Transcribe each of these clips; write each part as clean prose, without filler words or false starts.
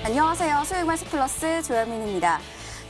안녕하세요. 수익마스 플러스 조현민입니다.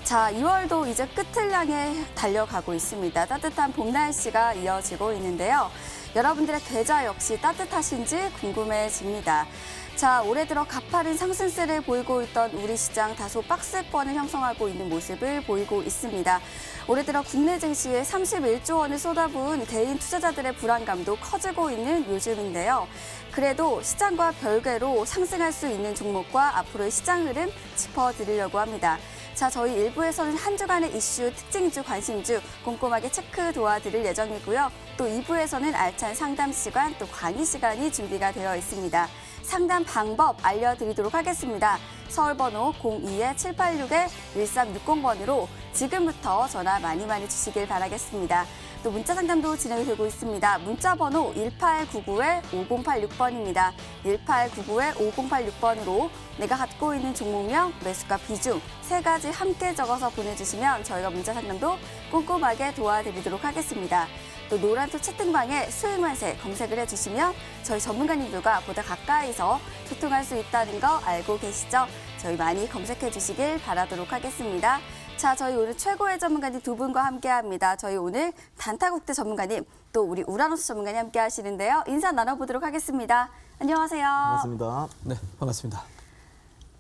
자, 2월도 이제 끝을 향해 달려가고 있습니다. 따뜻한 봄 날씨가 이어지고 있는데요. 여러분들의 계좌 역시 따뜻하신지 궁금해집니다. 자, 올해 들어 가파른 상승세를 보이고 있던 우리 시장 다소 박스권을 형성하고 있는 모습을 보이고 있습니다. 올해 들어 국내 증시에 31조 원을 쏟아부은 개인 투자자들의 불안감도 커지고 있는 요즘인데요. 그래도 시장과 별개로 상승할 수 있는 종목과 앞으로의 시장 흐름 짚어드리려고 합니다. 자, 저희 1부에서는 한 주간의 이슈, 특징주, 관심주 꼼꼼하게 체크 도와드릴 예정이고요. 또 2부에서는 알찬 상담 시간, 또 강의 시간이 준비가 되어 있습니다. 상담 방법 알려드리도록 하겠습니다. 서울번호 02-786-1360번으로 지금부터 전화 많이 주시길 바라겠습니다. 또 문자 상담도 진행이 되고 있습니다. 문자 번호 1899-5086번입니다. 1899-5086번으로 내가 갖고 있는 종목명, 매수가 비중 3가지 함께 적어서 보내주시면 저희가 문자 상담도 꼼꼼하게 도와드리도록 하겠습니다. 또 노란토 채팅방에 수익만세 검색을 해주시면 저희 전문가님들과 보다 가까이서 소통할 수 있다는 거 알고 계시죠? 저희 많이 검색해 주시길 바라도록 하겠습니다. 자, 저희 오늘 최고의 전문가님 두 분과 함께합니다. 저희 오늘 단타국대 전문가님, 또 우리 우라노스 전문가님 함께 하시는데요. 인사 나눠보도록 하겠습니다. 안녕하세요. 반갑습니다. 네, 반갑습니다.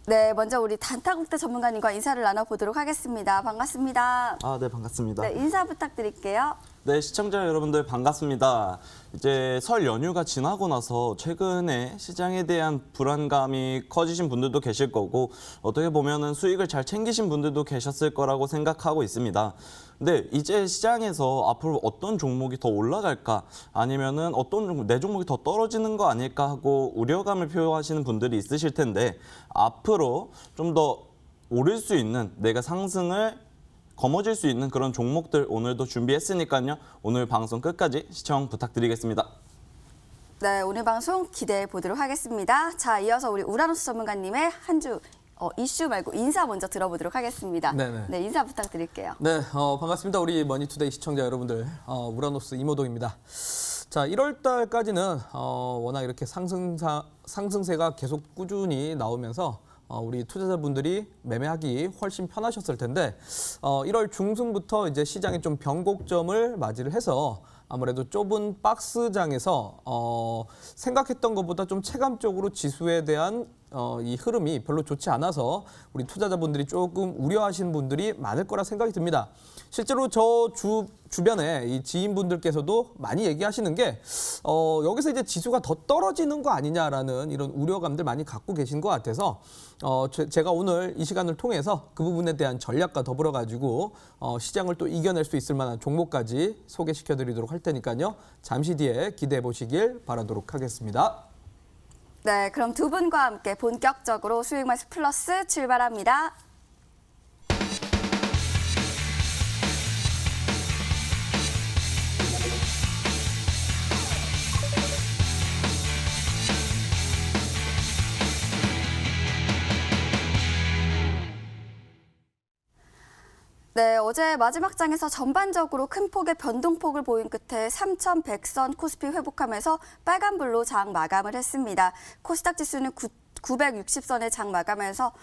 네, 먼저 우리 단타국대 전문가님과 인사를 나눠보도록 하겠습니다. 반갑습니다. 네, 반갑습니다. 네, 인사 부탁드릴게요. 네, 시청자 여러분들 반갑습니다. 이제 설 연휴가 지나고 나서 최근에 시장에 대한 불안감이 커지신 분들도 계실 거고 어떻게 보면은 수익을 잘 챙기신 분들도 계셨을 거라고 생각하고 있습니다. 근데 이제 시장에서 앞으로 어떤 종목이 더 올라갈까 아니면은 어떤 종목, 내 종목이 더 떨어지는 거 아닐까 하고 우려감을 표하시는 분들이 있으실 텐데 앞으로 좀 더 오를 수 있는 내가 상승을 거머쥘 수 있는 그런 종목들 오늘도 준비했으니까요. 오늘 방송 끝까지 시청 부탁드리겠습니다. 네, 오늘 방송 기대해 보도록 하겠습니다. 자, 이어서 우리 우라노스 전문가님의 한 주 이슈 말고 인사 먼저 들어보도록 하겠습니다. 네네. 네, 인사 부탁드릴게요. 네, 반갑습니다. 우리 머니투데이 시청자 여러분들, 우라노스 이모동입니다. 자, 1월 달까지는 워낙 이렇게 상승세가 계속 꾸준히 나오면서 우리 투자자분들이 매매하기 훨씬 편하셨을 텐데 1월 중순부터 이제 시장이 좀 변곡점을 맞이를 해서 아무래도 좁은 박스장에서 생각했던 것보다 좀 체감적으로 지수에 대한 이 흐름이 별로 좋지 않아서 우리 투자자분들이 조금 우려하시는 분들이 많을 거라 생각이 듭니다. 실제로 저 주변에 이 지인분들께서도 많이 얘기하시는 게 여기서 이제 지수가 더 떨어지는 거 아니냐라는 이런 우려감들 많이 갖고 계신 것 같아서 제가 오늘 이 시간을 통해서 그 부분에 대한 전략과 더불어 가지고 시장을 또 이겨낼 수 있을 만한 종목까지 소개시켜 드리도록 할 테니까요. 잠시 뒤에 기대해 보시길 바라도록 하겠습니다. 네, 그럼 두 분과 함께 본격적으로 수익마스 플러스 출발합니다. 네, 어제 마지막 장에서 전반적으로 큰 폭의 변동폭을 보인 끝에 3,100선 코스피 회복하면서 빨간불로 장 마감을 했습니다. 코스닥 지수는 960선의 장 마감하면서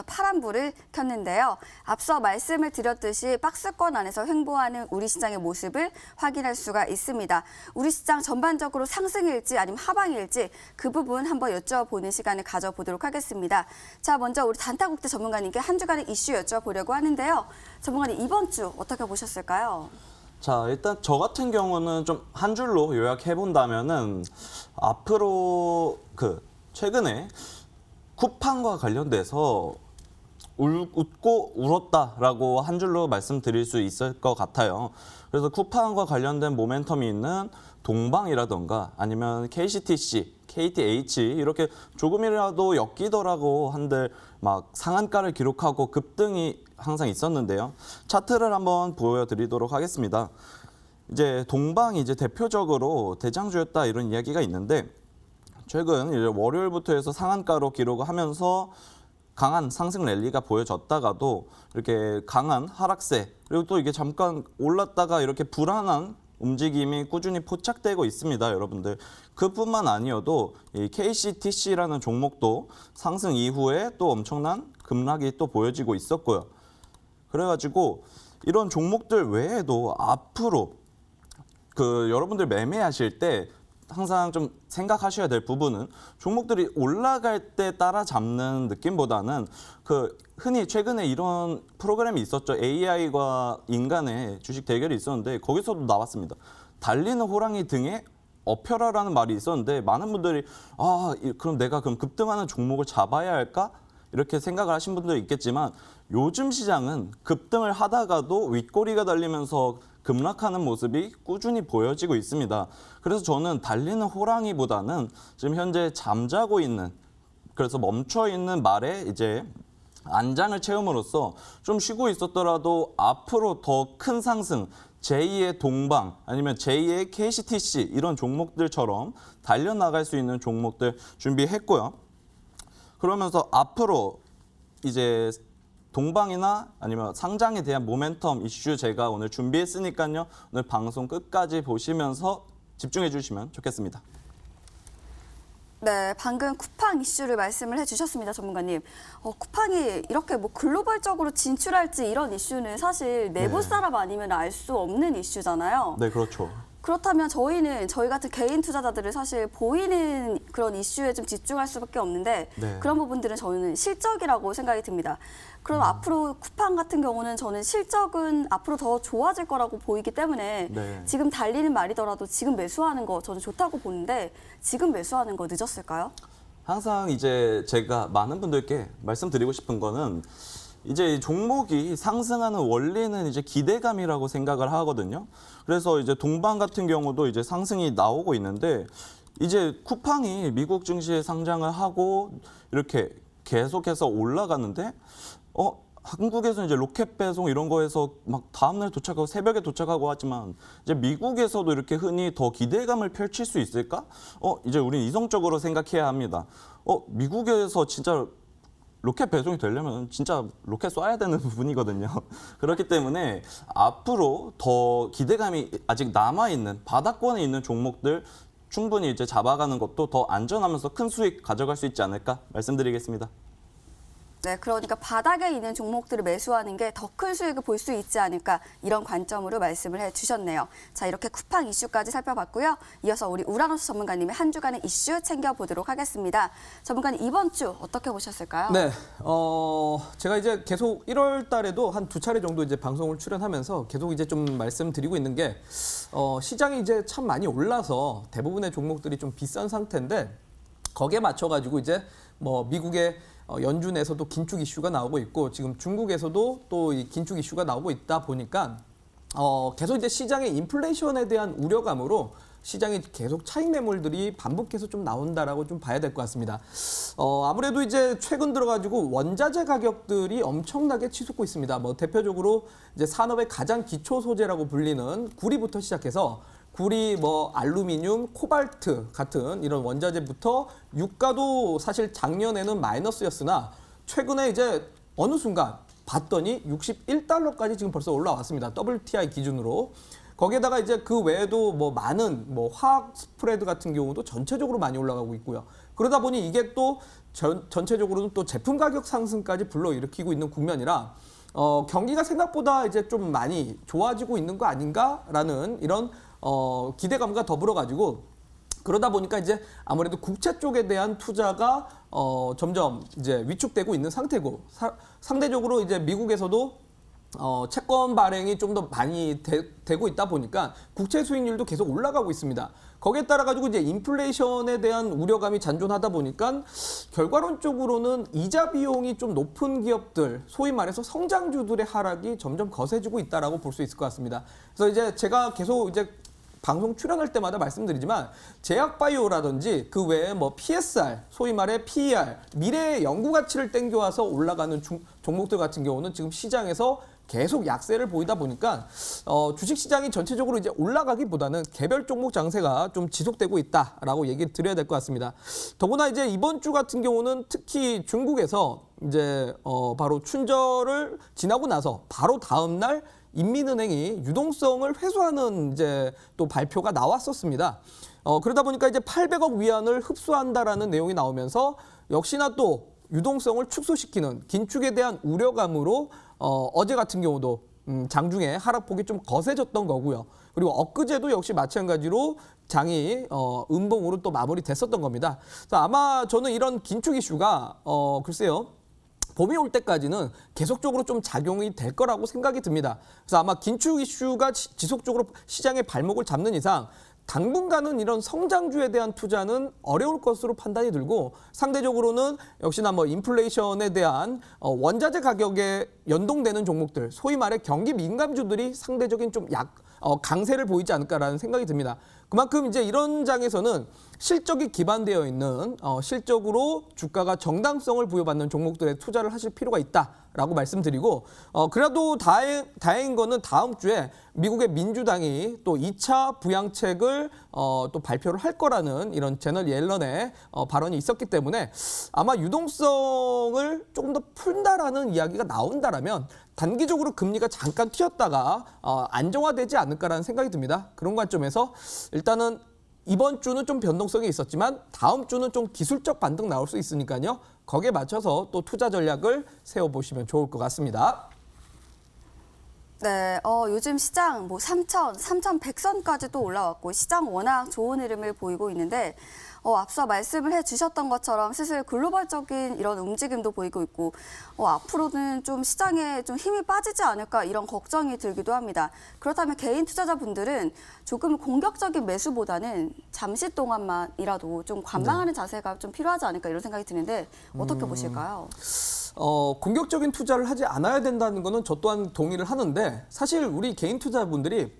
파란불을 켰는데요. 앞서 말씀을 드렸듯이 박스권 안에서 횡보하는 우리 시장의 모습을 확인할 수가 있습니다. 우리 시장 전반적으로 상승일지 아니면 하방일지 그 부분 한번 여쭤보는 시간을 가져보도록 하겠습니다. 자, 먼저 우리 단타국대 전문가님께 한 주간의 이슈 여쭤보려고 하는데요. 전문가님, 이번 주 어떻게 보셨을까요? 자, 일단 저 같은 경우는 좀 한 줄로 요약해 본다면은 앞으로 최근에 쿠팡과 관련돼서 웃고 울었다라고 한 줄로 말씀드릴 수 있을 것 같아요. 그래서 쿠팡과 관련된 모멘텀이 있는 동방이라던가 아니면 KCTC, KTH 이렇게 조금이라도 엮이더라고 한들 막 상한가를 기록하고 급등이 항상 있었는데요. 차트를 한번 보여드리도록 하겠습니다. 이제 동방이 이제 대표적으로 대장주였다 이런 이야기가 있는데 최근 이제 월요일부터 해서 상한가로 기록을 하면서 강한 상승 랠리가 보여졌다가도 이렇게 강한 하락세 그리고 또 이게 잠깐 올랐다가 이렇게 불안한 움직임이 꾸준히 포착되고 있습니다, 여러분들. 그뿐만 아니어도 이 KCTC라는 종목도 상승 이후에 또 엄청난 급락이 또 보여지고 있었고요. 그래가지고 이런 종목들 외에도 앞으로 여러분들 매매하실 때 항상 좀 생각하셔야 될 부분은 종목들이 올라갈 때 따라잡는 느낌보다는 흔히 최근에 이런 프로그램이 있었죠. AI과 인간의 주식 대결이 있었는데 거기서도 나왔습니다. 달리는 호랑이 등에 업혀라라는 말이 있었는데 많은 분들이 그럼 내가 급등하는 종목을 잡아야 할까? 이렇게 생각을 하신 분들이 있겠지만 요즘 시장은 급등을 하다가도 윗꼬리가 달리면서 급락하는 모습이 꾸준히 보여지고 있습니다. 그래서 저는 달리는 호랑이보다는 지금 현재 잠자고 있는, 그래서 멈춰 있는 말에 이제 안장을 채움으로써 좀 쉬고 있었더라도 앞으로 더 큰 상승, 제2의 동방 아니면 제2의 KCTC 이런 종목들처럼 달려나갈 수 있는 종목들 준비했고요. 그러면서 앞으로 이제 동방이나 아니면 상장에 대한 모멘텀 이슈 제가 오늘 준비했으니까요. 오늘 방송 끝까지 보시면서 집중해 주시면 좋겠습니다. 네, 방금 쿠팡 이슈를 말씀을 해주셨습니다, 전문가님. 쿠팡이 이렇게 글로벌적으로 진출할지 이런 이슈는 사실 내부 네. 사람 아니면 알 수 없는 이슈잖아요. 네, 그렇죠. 그렇다면 저희 같은 개인 투자자들을 사실 보이는 그런 이슈에 좀 집중할 수밖에 없는데 네. 그런 부분들은 저는 실적이라고 생각이 듭니다. 그럼 앞으로 쿠팡 같은 경우는 저는 실적은 앞으로 더 좋아질 거라고 보이기 때문에 네. 지금 달리는 말이더라도 지금 매수하는 거 저는 좋다고 보는데 지금 매수하는 거 늦었을까요? 항상 이제 제가 많은 분들께 말씀드리고 싶은 거는 이제 이 종목이 상승하는 원리는 이제 기대감이라고 생각을 하거든요. 그래서 이제 동방 같은 경우도 이제 상승이 나오고 있는데 이제 쿠팡이 미국 증시에 상장을 하고 이렇게 계속해서 올라가는데 한국에서 이제 로켓 배송 이런 거에서 막 다음날 도착하고 새벽에 도착하고 하지만 이제 미국에서도 이렇게 흔히 더 기대감을 펼칠 수 있을까? 이제 우리는 이성적으로 생각해야 합니다. 미국에서 진짜 로켓 배송이 되려면 진짜 로켓 쏴야 되는 부분이거든요. 그렇기 때문에 앞으로 더 기대감이 아직 남아있는 바닥권에 있는 종목들 충분히 이제 잡아가는 것도 더 안전하면서 큰 수익 가져갈 수 있지 않을까 말씀드리겠습니다. 네, 그러니까 바닥에 있는 종목들을 매수하는 게 더 큰 수익을 볼 수 있지 않을까 이런 관점으로 말씀을 해주셨네요. 자, 이렇게 쿠팡 이슈까지 살펴봤고요. 이어서 우리 우라노스 전문가님의 한 주간의 이슈 챙겨보도록 하겠습니다. 전문가님, 이번 주 어떻게 보셨을까요? 네, 제가 이제 계속 1월 달에도 한 2차례 정도 이제 방송을 출연하면서 계속 이제 좀 말씀드리고 있는 게 시장이 이제 참 많이 올라서 대부분의 종목들이 좀 비싼 상태인데 거기에 맞춰가지고 이제 미국의 연준에서도 긴축 이슈가 나오고 있고 지금 중국에서도 또 이 긴축 이슈가 나오고 있다 보니까 계속 이제 시장의 인플레이션에 대한 우려감으로 시장에 계속 차익 매물들이 반복해서 좀 나온다라고 좀 봐야 될 것 같습니다. 아무래도 이제 최근 들어가지고 원자재 가격들이 엄청나게 치솟고 있습니다. 대표적으로 이제 산업의 가장 기초 소재라고 불리는 구리부터 시작해서 구리, 알루미늄, 코발트 같은 이런 원자재부터 유가도 사실 작년에는 마이너스였으나 최근에 이제 어느 순간 봤더니 61달러까지 지금 벌써 올라왔습니다. WTI 기준으로. 거기에다가 이제 그 외에도 많은 화학 스프레드 같은 경우도 전체적으로 많이 올라가고 있고요. 그러다 보니 이게 또 전체적으로는 또 제품 가격 상승까지 불러일으키고 있는 국면이라 경기가 생각보다 이제 좀 많이 좋아지고 있는 거 아닌가라는 이런 기대감과 더불어 가지고 그러다 보니까 이제 아무래도 국채 쪽에 대한 투자가 점점 이제 위축되고 있는 상태고 상대적으로 이제 미국에서도 채권 발행이 좀 더 많이 되고 있다 보니까 국채 수익률도 계속 올라가고 있습니다. 거기에 따라 가지고 이제 인플레이션에 대한 우려감이 잔존하다 보니까 결과론적으로는 이자 비용이 좀 높은 기업들, 소위 말해서 성장주들의 하락이 점점 거세지고 있다라고 볼 수 있을 것 같습니다. 그래서 이제 제가 계속 이제 방송 출연할 때마다 말씀드리지만 제약바이오라든지 그 외에 PSR, 소위 말해 PER, 미래의 연구 가치를 땡겨와서 올라가는 종목들 같은 경우는 지금 시장에서 계속 약세를 보이다 보니까 주식시장이 전체적으로 이제 올라가기보다는 개별 종목 장세가 좀 지속되고 있다라고 얘기를 드려야 될 것 같습니다. 더구나 이제 이번 주 같은 경우는 특히 중국에서 이제 바로 춘절을 지나고 나서 바로 다음 날 인민은행이 유동성을 회수하는 이제 또 발표가 나왔었습니다. 그러다 보니까 이제 800억 위안을 흡수한다라는 내용이 나오면서 역시나 또 유동성을 축소시키는 긴축에 대한 우려감으로 어제 같은 경우도 장중에 하락폭이 좀 거세졌던 거고요. 그리고 엊그제도 역시 마찬가지로 장이 음봉으로 또 마무리됐었던 겁니다. 그래서 아마 저는 이런 긴축 이슈가 글쎄요. 봄이 올 때까지는 계속적으로 좀 작용이 될 거라고 생각이 듭니다. 그래서 아마 긴축 이슈가 지속적으로 시장의 발목을 잡는 이상 당분간은 이런 성장주에 대한 투자는 어려울 것으로 판단이 들고 상대적으로는 역시나 뭐 인플레이션에 대한 원자재 가격에 연동되는 종목들, 소위 말해 경기 민감주들이 상대적인 좀 강세를 보이지 않을까라는 생각이 듭니다. 그만큼 이제 이런 장에서는 실적이 기반되어 있는 실적으로 주가가 정당성을 부여받는 종목들에 투자를 하실 필요가 있다라고 말씀드리고 그래도 다행인 거는 다음 주에 미국의 민주당이 또 2차 부양책을 또 발표를 할 거라는 이런 제널 옐런의 발언이 있었기 때문에 아마 유동성을 조금 더 푼다라는 이야기가 나온다라면 단기적으로 금리가 잠깐 튀었다가 안정화되지 않을까라는 생각이 듭니다. 그런 관점에서 일단은 이번 주는 좀 변동성이 있었지만 다음 주는 좀 기술적 반등 나올 수 있으니까요. 거기에 맞춰서 또 투자 전략을 세워보시면 좋을 것 같습니다. 네, 요즘 시장 뭐 3,100선까지 또 올라왔고 시장 워낙 좋은 흐름을 보이고 있는데 앞서 말씀을 해주셨던 것처럼 슬슬 글로벌적인 이런 움직임도 보이고 있고 앞으로는 좀 시장에 좀 힘이 빠지지 않을까 이런 걱정이 들기도 합니다. 그렇다면 개인 투자자분들은 조금 공격적인 매수보다는 잠시 동안만이라도 좀 관망하는 자세가 좀 필요하지 않을까 이런 생각이 드는데 어떻게 보실까요? 공격적인 투자를 하지 않아야 된다는 거는 저 또한 동의를 하는데 사실 우리 개인 투자자분들이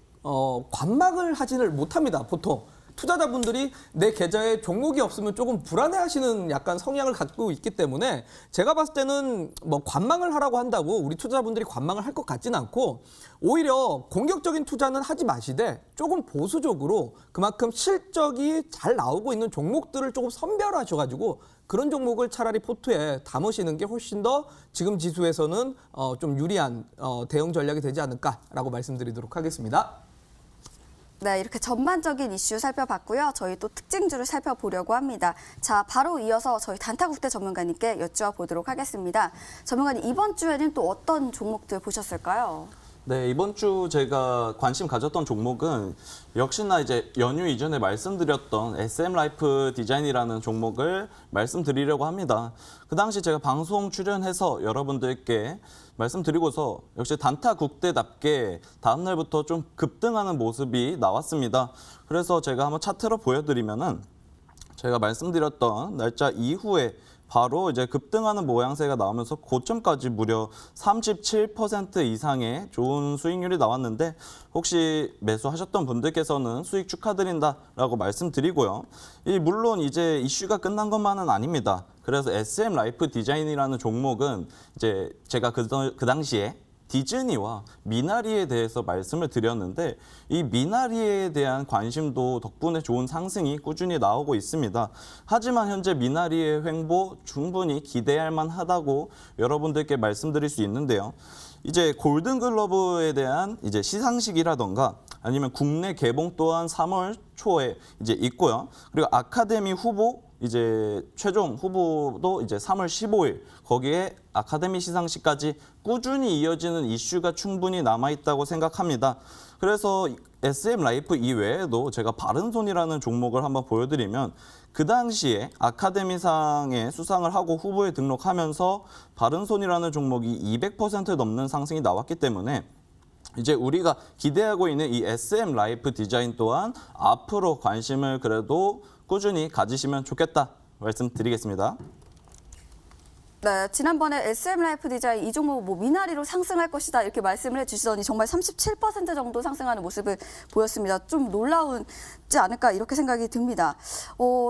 관망을 하지를 못합니다. 보통 투자자분들이 내 계좌에 종목이 없으면 조금 불안해하시는 약간 성향을 갖고 있기 때문에 제가 봤을 때는 뭐 관망을 하라고 한다고 우리 투자자분들이 관망을 할 것 같지는 않고 오히려 공격적인 투자는 하지 마시되 조금 보수적으로 그만큼 실적이 잘 나오고 있는 종목들을 조금 선별하셔가지고 그런 종목을 차라리 포트에 담으시는 게 훨씬 더 지금 지수에서는 좀 유리한 대응 전략이 되지 않을까라고 말씀드리도록 하겠습니다. 네, 이렇게 전반적인 이슈 살펴봤고요. 저희 또 특징주를 살펴보려고 합니다. 자, 바로 이어서 저희 단타국대 전문가님께 여쭈어보도록 하겠습니다. 전문가님, 이번 주에는 또 어떤 종목들 보셨을까요? 네, 이번 주 제가 관심 가졌던 종목은 역시나 이제 연휴 이전에 말씀드렸던 SM라이프 디자인이라는 종목을 말씀드리려고 합니다. 그 당시 제가 방송 출연해서 여러분들께 말씀드리고서 역시 단타 국대답게 다음 날부터 좀 급등하는 모습이 나왔습니다. 그래서 제가 한번 차트로 보여드리면은 제가 말씀드렸던 날짜 이후에 바로 이제 급등하는 모양새가 나오면서 고점까지 무려 37% 이상의 좋은 수익률이 나왔는데 혹시 매수하셨던 분들께서는 수익 축하드린다라고 말씀드리고요. 물론 이제 이슈가 끝난 것만은 아닙니다. 그래서 SM라이프 디자인이라는 종목은 이제 제가 그 당시에 디즈니와 미나리에 대해서 말씀을 드렸는데 이 미나리에 대한 관심도 덕분에 좋은 상승이 꾸준히 나오고 있습니다. 하지만 현재 미나리의 횡보 충분히 기대할 만하다고 여러분들께 말씀드릴 수 있는데요. 이제 골든글러브에 대한 이제 시상식이라던가 아니면 국내 개봉 또한 3월 초에 이제 있고요. 그리고 아카데미 후보 이제 최종 후보도 이제 3월 15일 거기에 아카데미 시상식까지 꾸준히 이어지는 이슈가 충분히 남아있다고 생각합니다. 그래서 SM라이프 이외에도 제가 바른손이라는 종목을 한번 보여드리면 그 당시에 아카데미상에 수상을 하고 후보에 등록하면서 바른손이라는 종목이 200% 넘는 상승이 나왔기 때문에 이제 우리가 기대하고 있는 이 SM라이프 디자인 또한 앞으로 관심을 그래도 꾸준히 가지시면 좋겠다 말씀드리겠습니다. 네, 지난번에 SM라이프 디자인 이 종목 뭐 미나리로 상승할 것이다 이렇게 말씀을 해주시더니 정말 37% 정도 상승하는 모습을 보였습니다. 좀 놀라운지 않을까 이렇게 생각이 듭니다.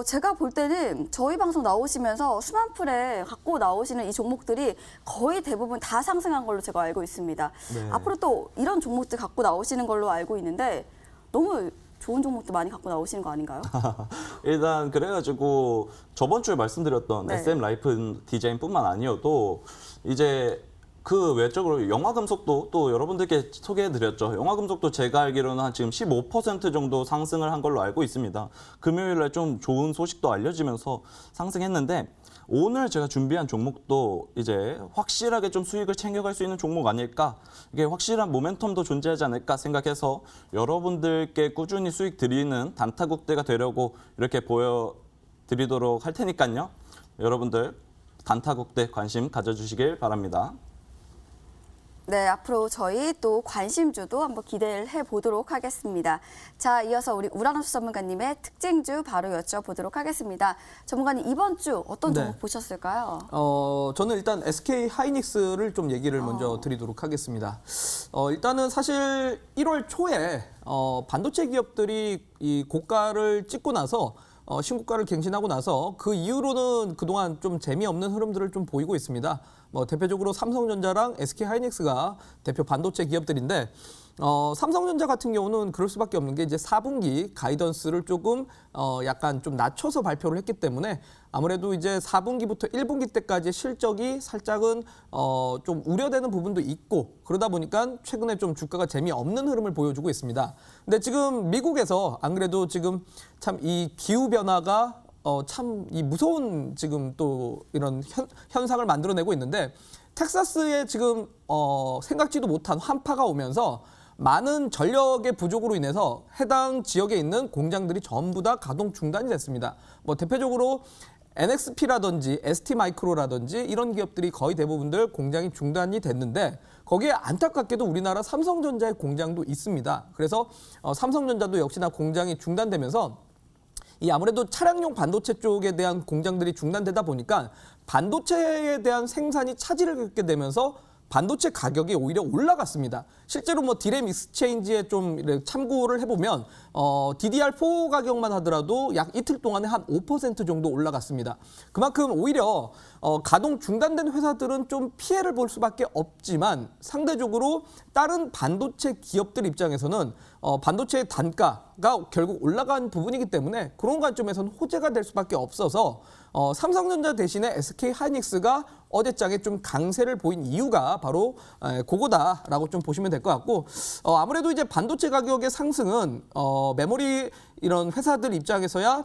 제가 볼 때는 저희 방송 나오시면서 수만풀에 갖고 나오시는 이 종목들이 거의 대부분 다 상승한 걸로 제가 알고 있습니다. 네. 앞으로 또 이런 종목들 갖고 나오시는 걸로 알고 있는데 너무 좋은 종목도 많이 갖고 나오시는 거 아닌가요? 일단 그래가지고 저번 주에 말씀드렸던 네. SM라이프 디자인뿐만 아니어도 이제 그 외적으로 영화금속도 또 여러분들께 소개해드렸죠. 영화금속도 제가 알기로는 한 지금 15% 정도 상승을 한 걸로 알고 있습니다. 금요일에 좀 좋은 소식도 알려지면서 상승했는데 오늘 제가 준비한 종목도 이제 확실하게 좀 수익을 챙겨갈 수 있는 종목 아닐까, 이게 확실한 모멘텀도 존재하지 않을까 생각해서 여러분들께 꾸준히 수익 드리는 단타국대가 되려고 이렇게 보여드리도록 할 테니까요. 여러분들 단타국대 관심 가져주시길 바랍니다. 네, 앞으로 저희 또 관심주도 한번 기대를 해보도록 하겠습니다. 자, 이어서 우리 우라노스 전문가님의 특징주 바로 여쭤보도록 하겠습니다. 전문가님, 이번 주 어떤 종목 네. 보셨을까요? 저는 일단 SK 하이닉스를 좀 얘기를 먼저 드리도록 하겠습니다. 일단은 사실 1월 초에 반도체 기업들이 이 고가를 찍고 나서 신고가를 갱신하고 나서 그 이후로는 그동안 좀 재미없는 흐름들을 좀 보이고 있습니다. 대표적으로 삼성전자랑 SK 하이닉스가 대표 반도체 기업들인데 삼성전자 같은 경우는 그럴 수밖에 없는 게 이제 4분기 가이던스를 조금 약간 좀 낮춰서 발표를 했기 때문에 아무래도 이제 4분기부터 1분기 때까지 실적이 살짝은 좀 우려되는 부분도 있고, 그러다 보니까 최근에 좀 주가가 재미없는 흐름을 보여주고 있습니다. 근데 지금 미국에서 안 그래도 지금 참 이 기후 변화가 참 이 무서운 지금 또 이런 현상을 만들어내고 있는데, 텍사스에 지금 생각지도 못한 환파가 오면서 많은 전력의 부족으로 인해서 해당 지역에 있는 공장들이 전부 다 가동 중단이 됐습니다. 대표적으로 NXP라든지 ST마이크로라든지 이런 기업들이 거의 대부분들 공장이 중단이 됐는데, 거기에 안타깝게도 우리나라 삼성전자의 공장도 있습니다. 그래서 삼성전자도 역시나 공장이 중단되면서 이 아무래도 차량용 반도체 쪽에 대한 공장들이 중단되다 보니까 반도체에 대한 생산이 차질을 겪게 되면서 반도체 가격이 오히려 올라갔습니다. 실제로 디램 익스체인지에 좀 참고를 해보면 DDR4 가격만 하더라도 약 이틀 동안에 한 5% 정도 올라갔습니다. 그만큼 오히려 가동 중단된 회사들은 좀 피해를 볼 수밖에 없지만, 상대적으로 다른 반도체 기업들 입장에서는 반도체의 단가가 결국 올라간 부분이기 때문에 그런 관점에서는 호재가 될 수밖에 없어서 삼성전자 대신에 SK 하이닉스가 어제장에 좀 강세를 보인 이유가 바로 그거다라고 좀 보시면 될 것 같고, 아무래도 이제 반도체 가격의 상승은 메모리 이런 회사들 입장에서야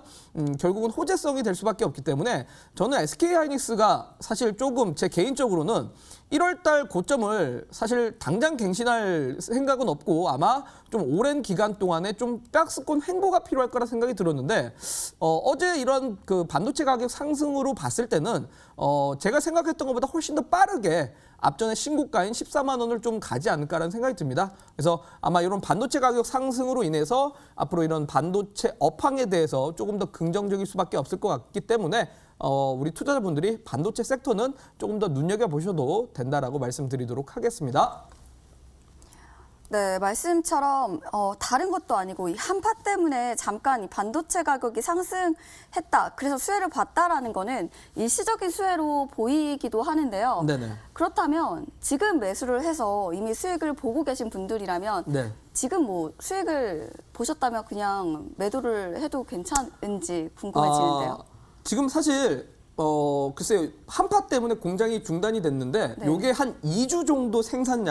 결국은 호재성이 될 수밖에 없기 때문에 저는 SK 하이닉스가 사실 조금 제 개인적으로는 1월 달 고점을 사실 당장 갱신할 생각은 없고 아마 좀 오랜 기간 동안에 좀 박스권 횡보가 필요할 거라 생각이 들었는데, 어제 이런 그 반도체 가격 상승으로 봤을 때는 제가 생각했던 것보다 훨씬 더 빠르게 앞전에 신고가인 14만 원을 좀 가지 않을까라는 생각이 듭니다. 그래서 아마 이런 반도체 가격 상승으로 인해서 앞으로 이런 반도체 업황에 대해서 조금 더 긍정적일 수밖에 없을 것 같기 때문에 우리 투자자분들이 반도체 섹터는 조금 더 눈여겨보셔도 된다라고 말씀드리도록 하겠습니다. 네, 말씀처럼 다른 것도 아니고 이 한파 때문에 잠깐 이 반도체 가격이 상승했다, 그래서 수혜를 봤다라는 거는 일시적인 수혜로 보이기도 하는데요. 네네. 그렇다면 지금 매수를 해서 이미 수익을 보고 계신 분들이라면 네. 지금 수익을 보셨다면 그냥 매도를 해도 괜찮은지 궁금해지는데요. 지금 사실 글쎄요, 한파 때문에 공장이 중단이 됐는데 네. 요게 한 2주 정도 생산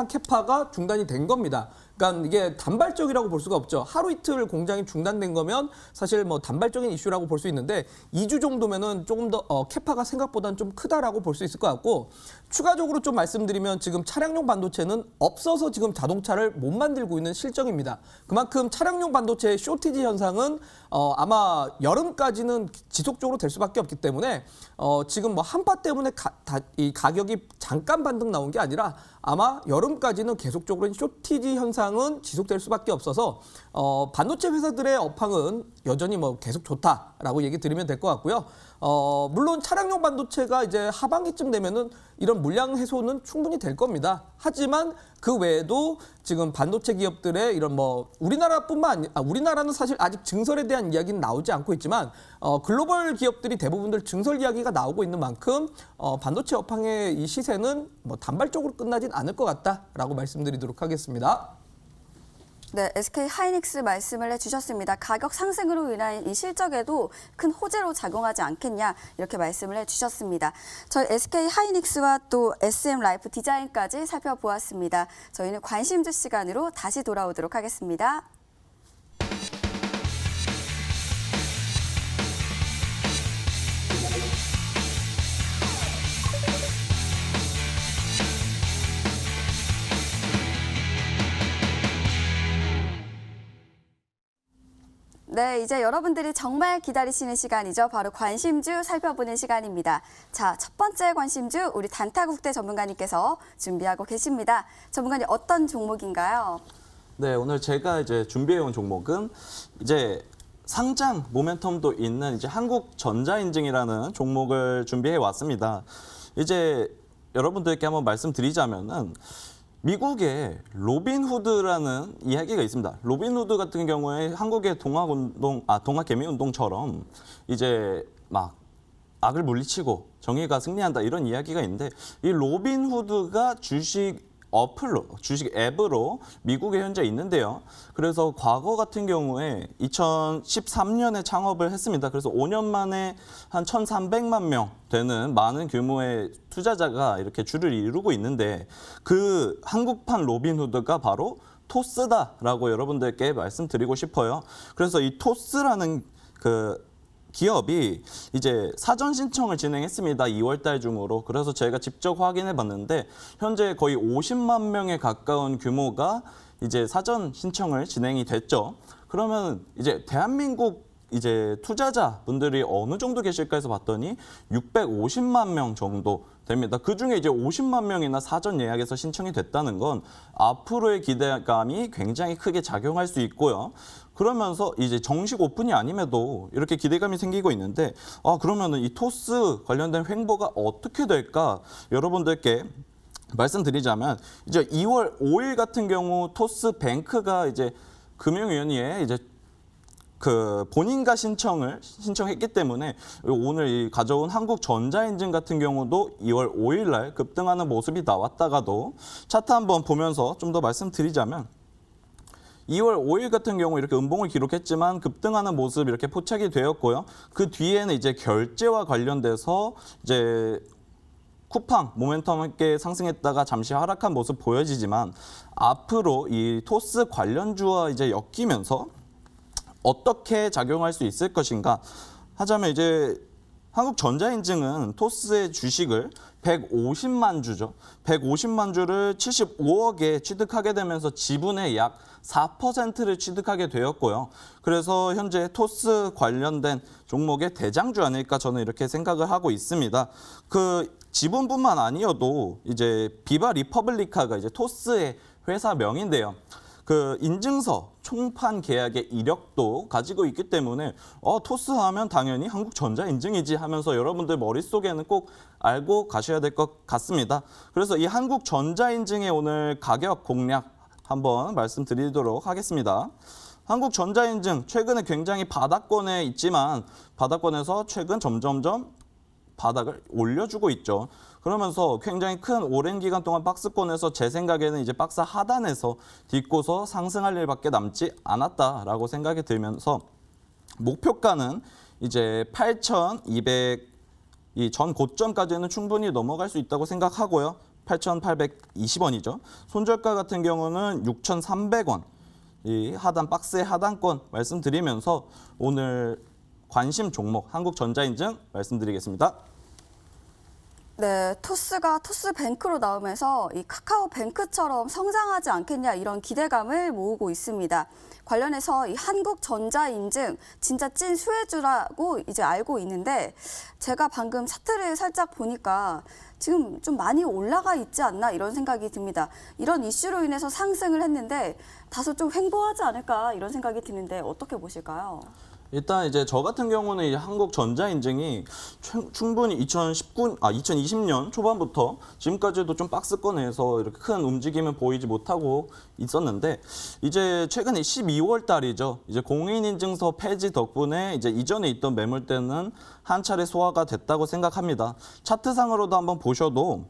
캐파가 중단이 된 겁니다. 그러니까 이게 단발적이라고 볼 수가 없죠. 하루 이틀 공장이 중단된 거면 사실 단발적인 이슈라고 볼 수 있는데 2주 정도면은 조금 더 캐파가 생각보다는 좀 크다라고 볼 수 있을 것 같고, 추가적으로 좀 말씀드리면 지금 차량용 반도체는 없어서 지금 자동차를 못 만들고 있는 실정입니다. 그만큼 차량용 반도체의 쇼티지 현상은 아마 여름까지는 지속적으로 될 수밖에 없기 때문에 지금 한파 때문에 이 가격이 잠깐 반등 나온 게 아니라 아마 여름까지는 계속적으로 쇼티지 현상은 지속될 수밖에 없어서 반도체 회사들의 업황은 여전히 계속 좋다라고 얘기 드리면 될 것 같고요. 물론 차량용 반도체가 이제 하반기쯤 되면은 이런 물량 해소는 충분히 될 겁니다. 하지만 그 외에도 지금 반도체 기업들의 이런 우리나라는 사실 아직 증설에 대한 이야기는 나오지 않고 있지만 글로벌 기업들이 대부분들 증설 이야기가 나오고 있는 만큼 반도체 업황의 이 시세는 단발적으로 끝나진 않을 것 같다라고 말씀드리도록 하겠습니다. 네, SK 하이닉스 말씀을 해주셨습니다. 가격 상승으로 인한 이 실적에도 큰 호재로 작용하지 않겠냐 이렇게 말씀을 해주셨습니다. 저희 SK 하이닉스와 또 SM 라이프 디자인까지 살펴보았습니다. 저희는 관심주 시간으로 다시 돌아오도록 하겠습니다. 네, 이제 여러분들이 정말 기다리시는 시간이죠. 바로 관심주 살펴보는 시간입니다. 자, 첫 번째 관심주 우리 단타국대 전문가님께서 준비하고 계십니다. 전문가님 어떤 종목인가요? 네, 오늘 제가 이제 준비해온 종목은 이제 상장 모멘텀도 있는 이제 한국전자인증이라는 종목을 준비해 왔습니다. 이제 여러분들께 한번 말씀드리자면은 미국의 로빈후드라는 이야기가 있습니다. 로빈후드 같은 경우에 한국의 동학개미운동처럼 이제 막 악을 물리치고 정의가 승리한다 이런 이야기가 있는데 이 로빈후드가 주식 어플로, 주식 앱으로 미국에 현재 있는데요. 그래서 과거 같은 경우에 2013년에 창업을 했습니다. 그래서 5년 만에 한 1,300만 명 되는 많은 규모의 투자자가 이렇게 줄을 이루고 있는데 그 한국판 로빈후드가 바로 토스다라고 여러분들께 말씀드리고 싶어요. 그래서 이 토스라는 그 기업이 이제 사전 신청을 진행했습니다. 2월 달 중으로. 그래서 제가 직접 확인해 봤는데 현재 거의 50만 명에 가까운 규모가 이제 사전 신청을 진행이 됐죠. 그러면 이제 대한민국 이제 투자자분들이 어느 정도 계실까 해서 봤더니 650만 명 정도 됩니다. 그중에 이제 50만 명이나 사전 예약에서 신청이 됐다는 건 앞으로의 기대감이 굉장히 크게 작용할 수 있고요. 그러면서 이제 정식 오픈이 아님에도 이렇게 기대감이 생기고 있는데 그러면은 이 토스 관련된 횡보가 어떻게 될까 여러분들께 말씀드리자면 이제 2월 5일 같은 경우 토스뱅크가 이제 금융위원회에 이제 그 본인가 신청했기 때문에 오늘 이 가져온 한국전자인증 같은 경우도 2월 5일 날 급등하는 모습이 나왔다가도 차트 한번 보면서 좀 더 말씀드리자면 2월 5일 같은 경우 이렇게 음봉을 기록했지만 급등하는 모습 이렇게 포착이 되었고요. 그 뒤에는 이제 결제와 관련돼서 이제 쿠팡 모멘텀 함께 상승했다가 잠시 하락한 모습 보여지지만 앞으로 이 토스 관련주와 이제 엮이면서 어떻게 작용할 수 있을 것인가 하자면 이제 한국전자인증은 토스의 주식을 150만 주죠. 150만 주를 75억에 취득하게 되면서 지분의 약 4%를 취득하게 되었고요. 그래서 현재 토스 관련된 종목의 대장주 아닐까 저는 이렇게 생각을 하고 있습니다. 그 지분뿐만 아니어도 이제 비바 리퍼블리카가 이제 토스의 회사명인데요. 그 인증서 총판 계약의 이력도 가지고 있기 때문에 토스 하면 당연히 한국전자인증이지 하면서 여러분들 머릿속에는 꼭 알고 가셔야 될 것 같습니다. 그래서 이 한국전자인증의 오늘 가격 공략 한번 말씀드리도록 하겠습니다. 한국전자인증 최근에 굉장히 바닥권에 있지만 바닥권에서 최근 점점점 바닥을 올려주고 있죠. 그러면서 굉장히 큰 오랜 기간 동안 박스권에서 제 생각에는 이제 박스 하단에서 딛고서 상승할 일밖에 남지 않았다라고 생각이 들면서 목표가는 이제 8,200 이 전 고점까지는 충분히 넘어갈 수 있다고 생각하고요. 8,820원이죠. 손절가 같은 경우는 6,300원. 이 하단 박스의 하단권 말씀드리면서 오늘 관심 종목 한국전자인증 말씀드리겠습니다. 네, 토스가 토스뱅크로 나오면서 이 카카오뱅크처럼 성장하지 않겠냐 이런 기대감을 모으고 있습니다. 관련해서 이 한국전자인증 진짜 찐 수혜주라고 이제 알고 있는데 제가 방금 차트를 살짝 보니까 지금 좀 많이 올라가 있지 않나 이런 생각이 듭니다. 이런 이슈로 인해서 상승을 했는데 다소 좀 횡보하지 않을까 이런 생각이 드는데 어떻게 보실까요? 일단 이제 저 같은 경우는 이제 한국전자인증이 충분히 2020년 초반부터 지금까지도 좀 박스권에서 이렇게 큰 움직임을 보이지 못하고 있었는데 이제 최근에 12월 달이죠. 이제 공인인증서 폐지 덕분에 이제 이전에 있던 매물대는 한 차례 소화가 됐다고 생각합니다. 차트상으로도 한번 보셔도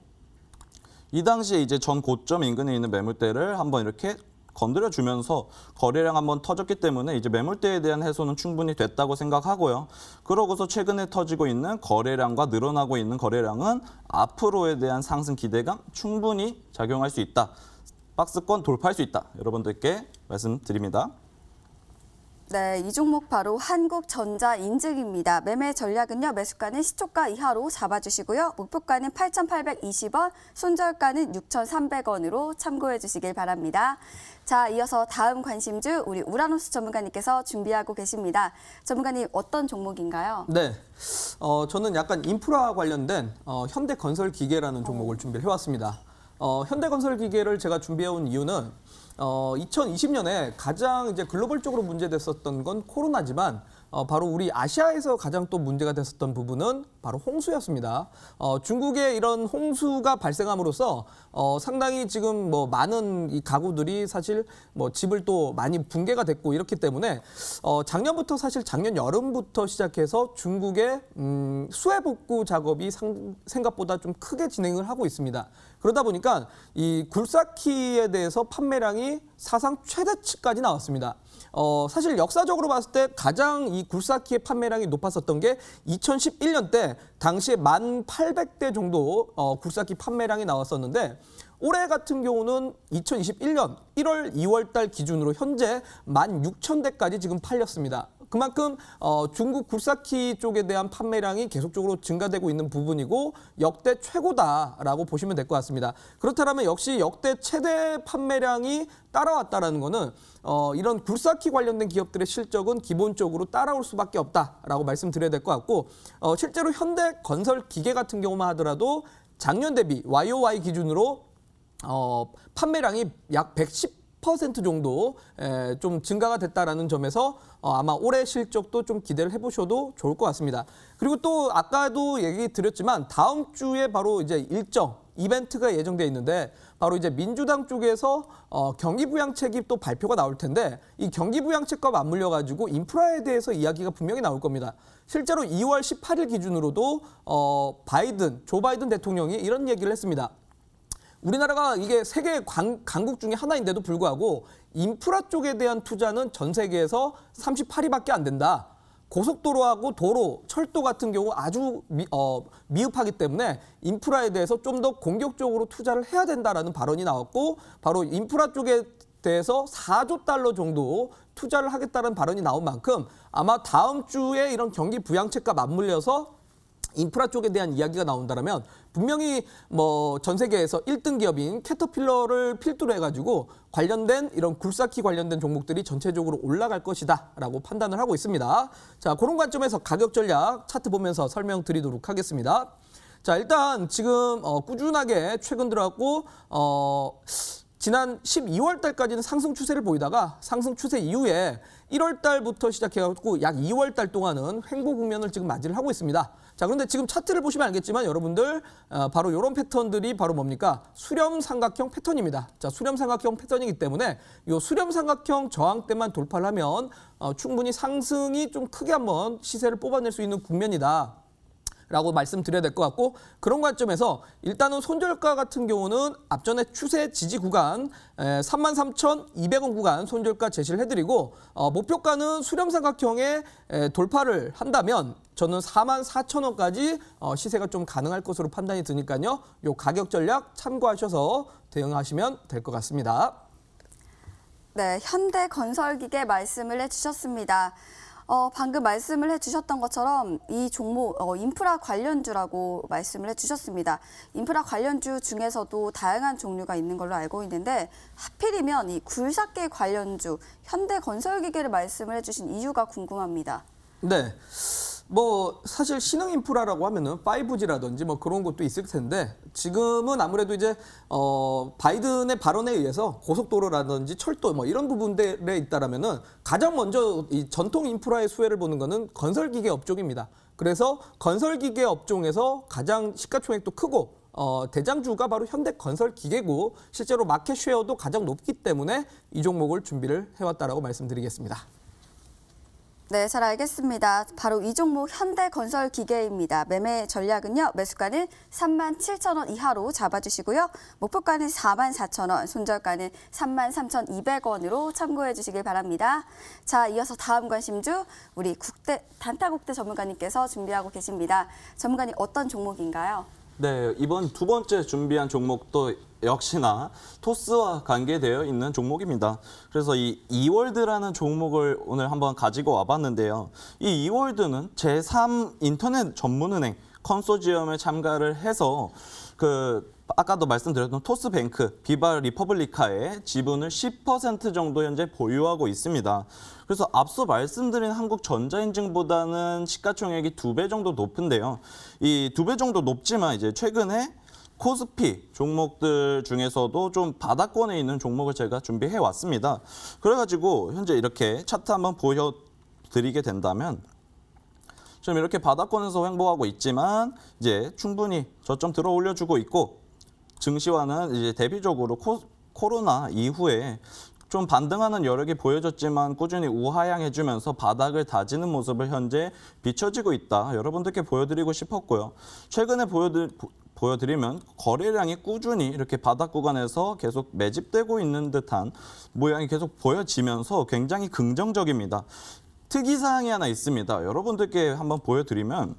이 당시에 이제 전 고점 인근에 있는 매물대를 한번 이렇게 건드려주면서 거래량 한번 터졌기 때문에 이제 매물대에 대한 해소는 충분히 됐다고 생각하고요. 그러고서 최근에 터지고 있는 거래량과 늘어나고 있는 거래량은 앞으로에 대한 상승 기대감 충분히 작용할 수 있다. 박스권 돌파할 수 있다. 여러분들께 말씀드립니다. 네, 이 종목 바로 한국전자인증입니다. 매매 전략은요, 매수가는 시초가 이하로 잡아주시고요. 목표가는 8,820원, 손절가는 6,300원으로 참고해 주시길 바랍니다. 자, 이어서 다음 관심주 우리 우라노스 전문가님께서 준비하고 계십니다. 전문가님, 어떤 종목인가요? 네, 저는 약간 인프라 관련된 현대건설기계라는 종목을 준비를 해왔습니다. 현대건설기계를 제가 준비해온 이유는 2020년에 가장 이제 글로벌적으로 문제됐었던 건 코로나지만 바로 우리 아시아에서 가장 또 문제가 됐었던 부분은 바로 홍수였습니다. 중국의 이런 홍수가 발생함으로써 상당히 지금 뭐 많은 이 가구들이 사실 뭐 집을 또 많이 붕괴가 됐고 이렇기 때문에 작년부터 사실 작년 여름부터 시작해서 중국의 수해 복구 작업이 생각보다 좀 크게 진행을 하고 있습니다. 그러다 보니까 이 굴삭키에 대해서 판매량이 사상 최대치까지 나왔습니다. 사실 역사적으로 봤을 때 가장 이 굴삭키의 판매량이 높았었던 게 2011년 때 당시에 1,800대 정도 굴삭키 판매량이 나왔었는데 올해 같은 경우는 2021년 1월, 2월 달 기준으로 현재 16,000대까지 지금 팔렸습니다. 그만큼 중국 굴삭키 쪽에 대한 판매량이 계속적으로 증가되고 있는 부분이고 역대 최고다라고 보시면 될 것 같습니다. 그렇다면 역시 역대 최대 판매량이 따라왔다라는 거는 이런 굴삭키 관련된 기업들의 실적은 기본적으로 따라올 수밖에 없다라고 말씀드려야 될 것 같고 실제로 현대건설기계 같은 경우만 하더라도 작년 대비 YOY 기준으로 판매량이 약 110% 정도 좀 증가가 됐다라는 점에서 아마 올해 실적도 좀 기대를 해보셔도 좋을 것 같습니다. 그리고 또 아까도 얘기 드렸지만 다음 주에 바로 이제 일정 이벤트가 예정되어 있는데 바로 이제 민주당 쪽에서 경기부양책이 또 발표가 나올 텐데 이 경기부양책과 맞물려 가지고 인프라에 대해서 이야기가 분명히 나올 겁니다. 실제로 2월 18일 기준으로도 조 바이든 대통령이 이런 얘기를 했습니다. 우리나라가 이게 세계 강국 중에 하나인데도 불구하고 인프라 쪽에 대한 투자는 전 세계에서 38위밖에 안 된다. 고속도로하고 도로, 철도 같은 경우 아주 미흡하기 때문에 인프라에 대해서 좀 더 공격적으로 투자를 해야 된다라는 발언이 나왔고 바로 인프라 쪽에 대해서 4조 달러 정도 투자를 하겠다는 발언이 나온 만큼 아마 다음 주에 이런 경기 부양책과 맞물려서 인프라 쪽에 대한 이야기가 나온다면 분명히 뭐 전 세계에서 1등 기업인 캐터필러를 필두로 해가지고 관련된 이런 굴삭기 관련된 종목들이 전체적으로 올라갈 것이다라고 판단을 하고 있습니다. 자, 그런 관점에서 가격 전략 차트 보면서 설명드리도록 하겠습니다. 자, 일단 지금 꾸준하게 최근 들어왔고 지난 12월 달까지는 상승 추세를 보이다가 상승 추세 이후에 1월 달부터 시작해갖고 약 2월 달 동안은 횡보 국면을 지금 맞이를 하고 있습니다. 자, 그런데 지금 차트를 보시면 알겠지만 여러분들 바로 이런 패턴들이 바로 뭡니까? 수렴 삼각형 패턴입니다. 자, 수렴 삼각형 패턴이기 때문에 이 수렴 삼각형 저항대만 돌파를 하면 충분히 상승이 좀 크게 한번 시세를 뽑아낼 수 있는 국면이다. 라고 말씀드려야 될 것 같고 그런 관점에서 일단은 손절가 같은 경우는 앞전에 추세 지지 구간 33,200원 구간 손절가 제시를 해드리고 목표가는 수렴삼각형에 돌파를 한다면 저는 44,000원까지 시세가 좀 가능할 것으로 판단이 드니까요. 요 가격 전략 참고하셔서 대응하시면 될 것 같습니다. 네, 현대건설기계 말씀을 해주셨습니다. 방금 말씀을 해주셨던 것처럼 이 종목 인프라 관련주라고 말씀을 해주셨습니다. 인프라 관련주 중에서도 다양한 종류가 있는 걸로 알고 있는데 하필이면 이 굴삭기 관련주 현대건설기계를 말씀을 해주신 이유가 궁금합니다. 네. 뭐 사실 신흥 인프라라고 하면은 5G라든지 뭐 그런 것도 있을 텐데 지금은 아무래도 이제 바이든의 발언에 의해서 고속도로라든지 철도 뭐 이런 부분들에 있다라면은 가장 먼저 이 전통 인프라의 수혜를 보는 거는 건설기계 업종입니다. 그래서 건설기계 업종에서 가장 시가총액도 크고 대장주가 바로 현대건설기계고 실제로 마켓 쉐어도 가장 높기 때문에 이 종목을 준비를 해왔다라고 말씀드리겠습니다. 네, 잘 알겠습니다. 바로 이 종목 현대건설기계입니다. 매매 전략은요. 매수가는 37,000원 이하로 잡아주시고요. 목표가는 44,000원, 손절가는 33,200원으로 참고해 주시길 바랍니다. 자, 이어서 다음 관심주 우리 단타국대 전문가님께서 준비하고 계십니다. 전문가님 어떤 종목인가요? 네, 이번 두 번째 준비한 종목도 역시나 토스와 관계되어 있는 종목입니다. 그래서 이 이월드라는 종목을 오늘 한번 가지고 와봤는데요. 이 이월드는 제3 인터넷 전문은행 컨소지엄에 참가를 해서 아까도 말씀드렸던 토스뱅크, 비바 리퍼블리카의 지분을 10% 정도 현재 보유하고 있습니다. 그래서 앞서 말씀드린 한국전자인증보다는 시가총액이 2배 정도 높은데요. 이 2배 정도 높지만 이제 최근에 코스피 종목들 중에서도 좀 바닥권에 있는 종목을 제가 준비해 왔습니다. 그래가지고 현재 이렇게 차트 한번 보여드리게 된다면 지금 이렇게 바닥권에서 횡보하고 있지만 이제 충분히 저점 들어 올려주고 있고 증시와는 이제 대비적으로 코로나 이후에 좀 반등하는 여력이 보여졌지만 꾸준히 우하향해주면서 바닥을 다지는 모습을 현재 비춰지고 있다. 여러분들께 보여드리고 싶었고요. 최근에 보여드리면 거래량이 꾸준히 이렇게 바닥 구간에서 계속 매집되고 있는 듯한 모양이 계속 보여지면서 굉장히 긍정적입니다. 특이사항이 하나 있습니다. 여러분들께 한번 보여드리면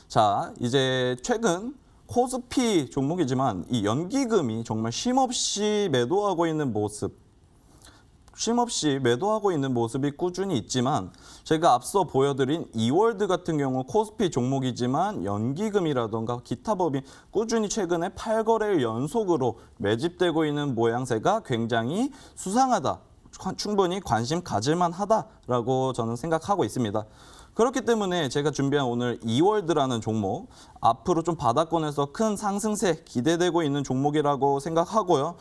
자, 이제 최근 코스피 종목이지만 이 연기금이 정말 쉼없이 매도하고 있는 모습이 꾸준히 있지만 제가 앞서 보여드린 이월드 같은 경우 코스피 종목이지만 연기금이라던가 기타 법인 꾸준히 최근에 8거래일 연속으로 매집되고 있는 모양새가 굉장히 수상하다. 충분히 관심 가질만 하다라고 저는 생각하고 있습니다. 그렇기 때문에 제가 준비한 오늘 이월드라는 종목, 앞으로 좀 바닥권에서 큰 상승세 기대되고 있는 종목이라고 생각하고요.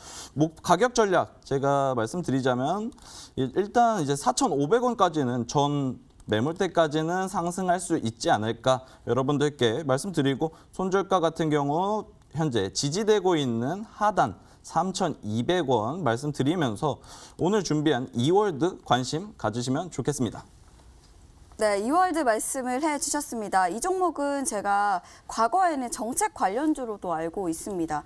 가격 전략 제가 말씀드리자면 일단 이제 4,500원까지는 전 매물대까지는 상승할 수 있지 않을까 여러분들께 말씀드리고 손절가 같은 경우 현재 지지되고 있는 하단 3,200원 말씀드리면서 오늘 준비한 이월드 관심 가지시면 좋겠습니다. 네, 이월드 말씀을 해주셨습니다. 이 종목은 제가 과거에는 정책 관련주로도 알고 있습니다.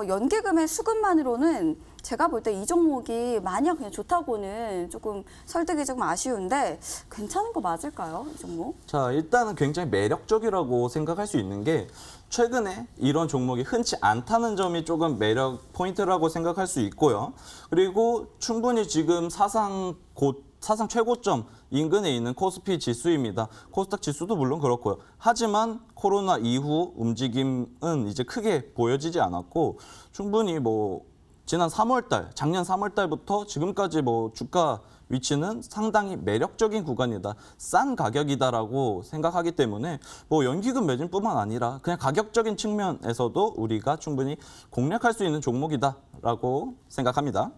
연기금의 수급만으로는 제가 볼 때 이 종목이 마냥 그냥 좋다고는 조금 설득이 조금 아쉬운데 괜찮은 거 맞을까요, 이 종목? 자, 일단은 굉장히 매력적이라고 생각할 수 있는 게 최근에 이런 종목이 흔치 않다는 점이 조금 매력 포인트라고 생각할 수 있고요. 그리고 충분히 지금 사상 최고점 인근에 있는 코스피 지수입니다. 코스닥 지수도 물론 그렇고요. 하지만 코로나 이후 움직임은 이제 크게 보여지지 않았고 충분히 지난 3월달, 작년 3월달부터 지금까지 주가 위치는 상당히 매력적인 구간이다. 싼 가격이다라고 생각하기 때문에 연기금 매진뿐만 아니라 그냥 가격적인 측면에서도 우리가 충분히 공략할 수 있는 종목이다라고 생각합니다.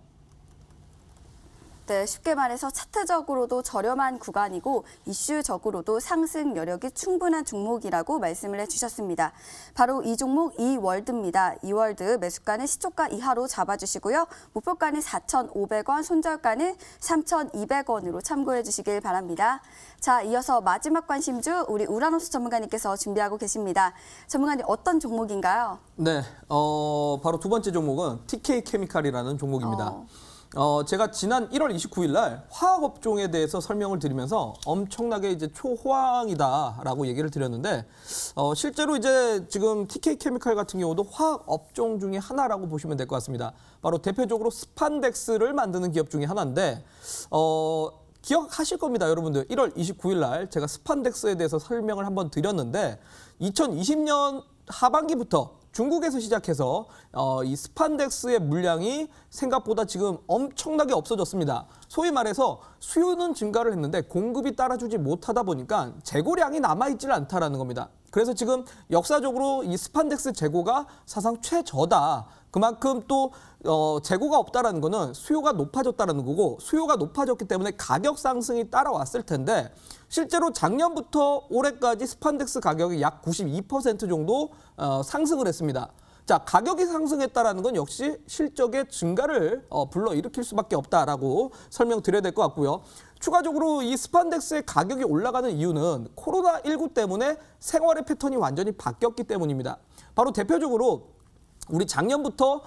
네, 쉽게 말해서 차트적으로도 저렴한 구간이고 이슈적으로도 상승 여력이 충분한 종목이라고 말씀을 해주셨습니다. 바로 이 종목 이월드입니다. 이월드 매수가는 시초가 이하로 잡아주시고요. 목표가는 4,500원, 손절가는 3,200원으로 참고해 주시길 바랍니다. 자, 이어서 마지막 관심주 우리 우라노스 전문가님께서 준비하고 계십니다. 전문가님 어떤 종목인가요? 네, 바로 두 번째 종목은 TK케미칼이라는 종목입니다. 제가 지난 1월 29일 날 화학업종에 대해서 설명을 드리면서 엄청나게 이제 초호황이다라고 얘기를 드렸는데 실제로 이제 지금 TK케미칼 같은 경우도 화학업종 중에 하나라고 보시면 될 것 같습니다. 바로 대표적으로 스판덱스를 만드는 기업 중에 하나인데 기억하실 겁니다, 여러분들. 1월 29일 날 제가 스판덱스에 대해서 설명을 한번 드렸는데 2020년 하반기부터 중국에서 시작해서 이 스판덱스의 물량이 생각보다 지금 엄청나게 없어졌습니다. 소위 말해서 수요는 증가를 했는데 공급이 따라주지 못하다 보니까 재고량이 남아있질 않다라는 겁니다. 그래서 지금 역사적으로 이 스판덱스 재고가 사상 최저다. 그만큼 또 재고가 없다라는 거는 수요가 높아졌다라는 거고 수요가 높아졌기 때문에 가격 상승이 따라왔을 텐데 실제로 작년부터 올해까지 스판덱스 가격이 약 92% 정도 상승을 했습니다. 자, 가격이 상승했다라는 건 역시 실적의 증가를 불러일으킬 수밖에 없다라고 설명드려야 될 것 같고요. 추가적으로 이 스판덱스의 가격이 올라가는 이유는 코로나19 때문에 생활의 패턴이 완전히 바뀌었기 때문입니다. 바로 대표적으로 우리 작년부터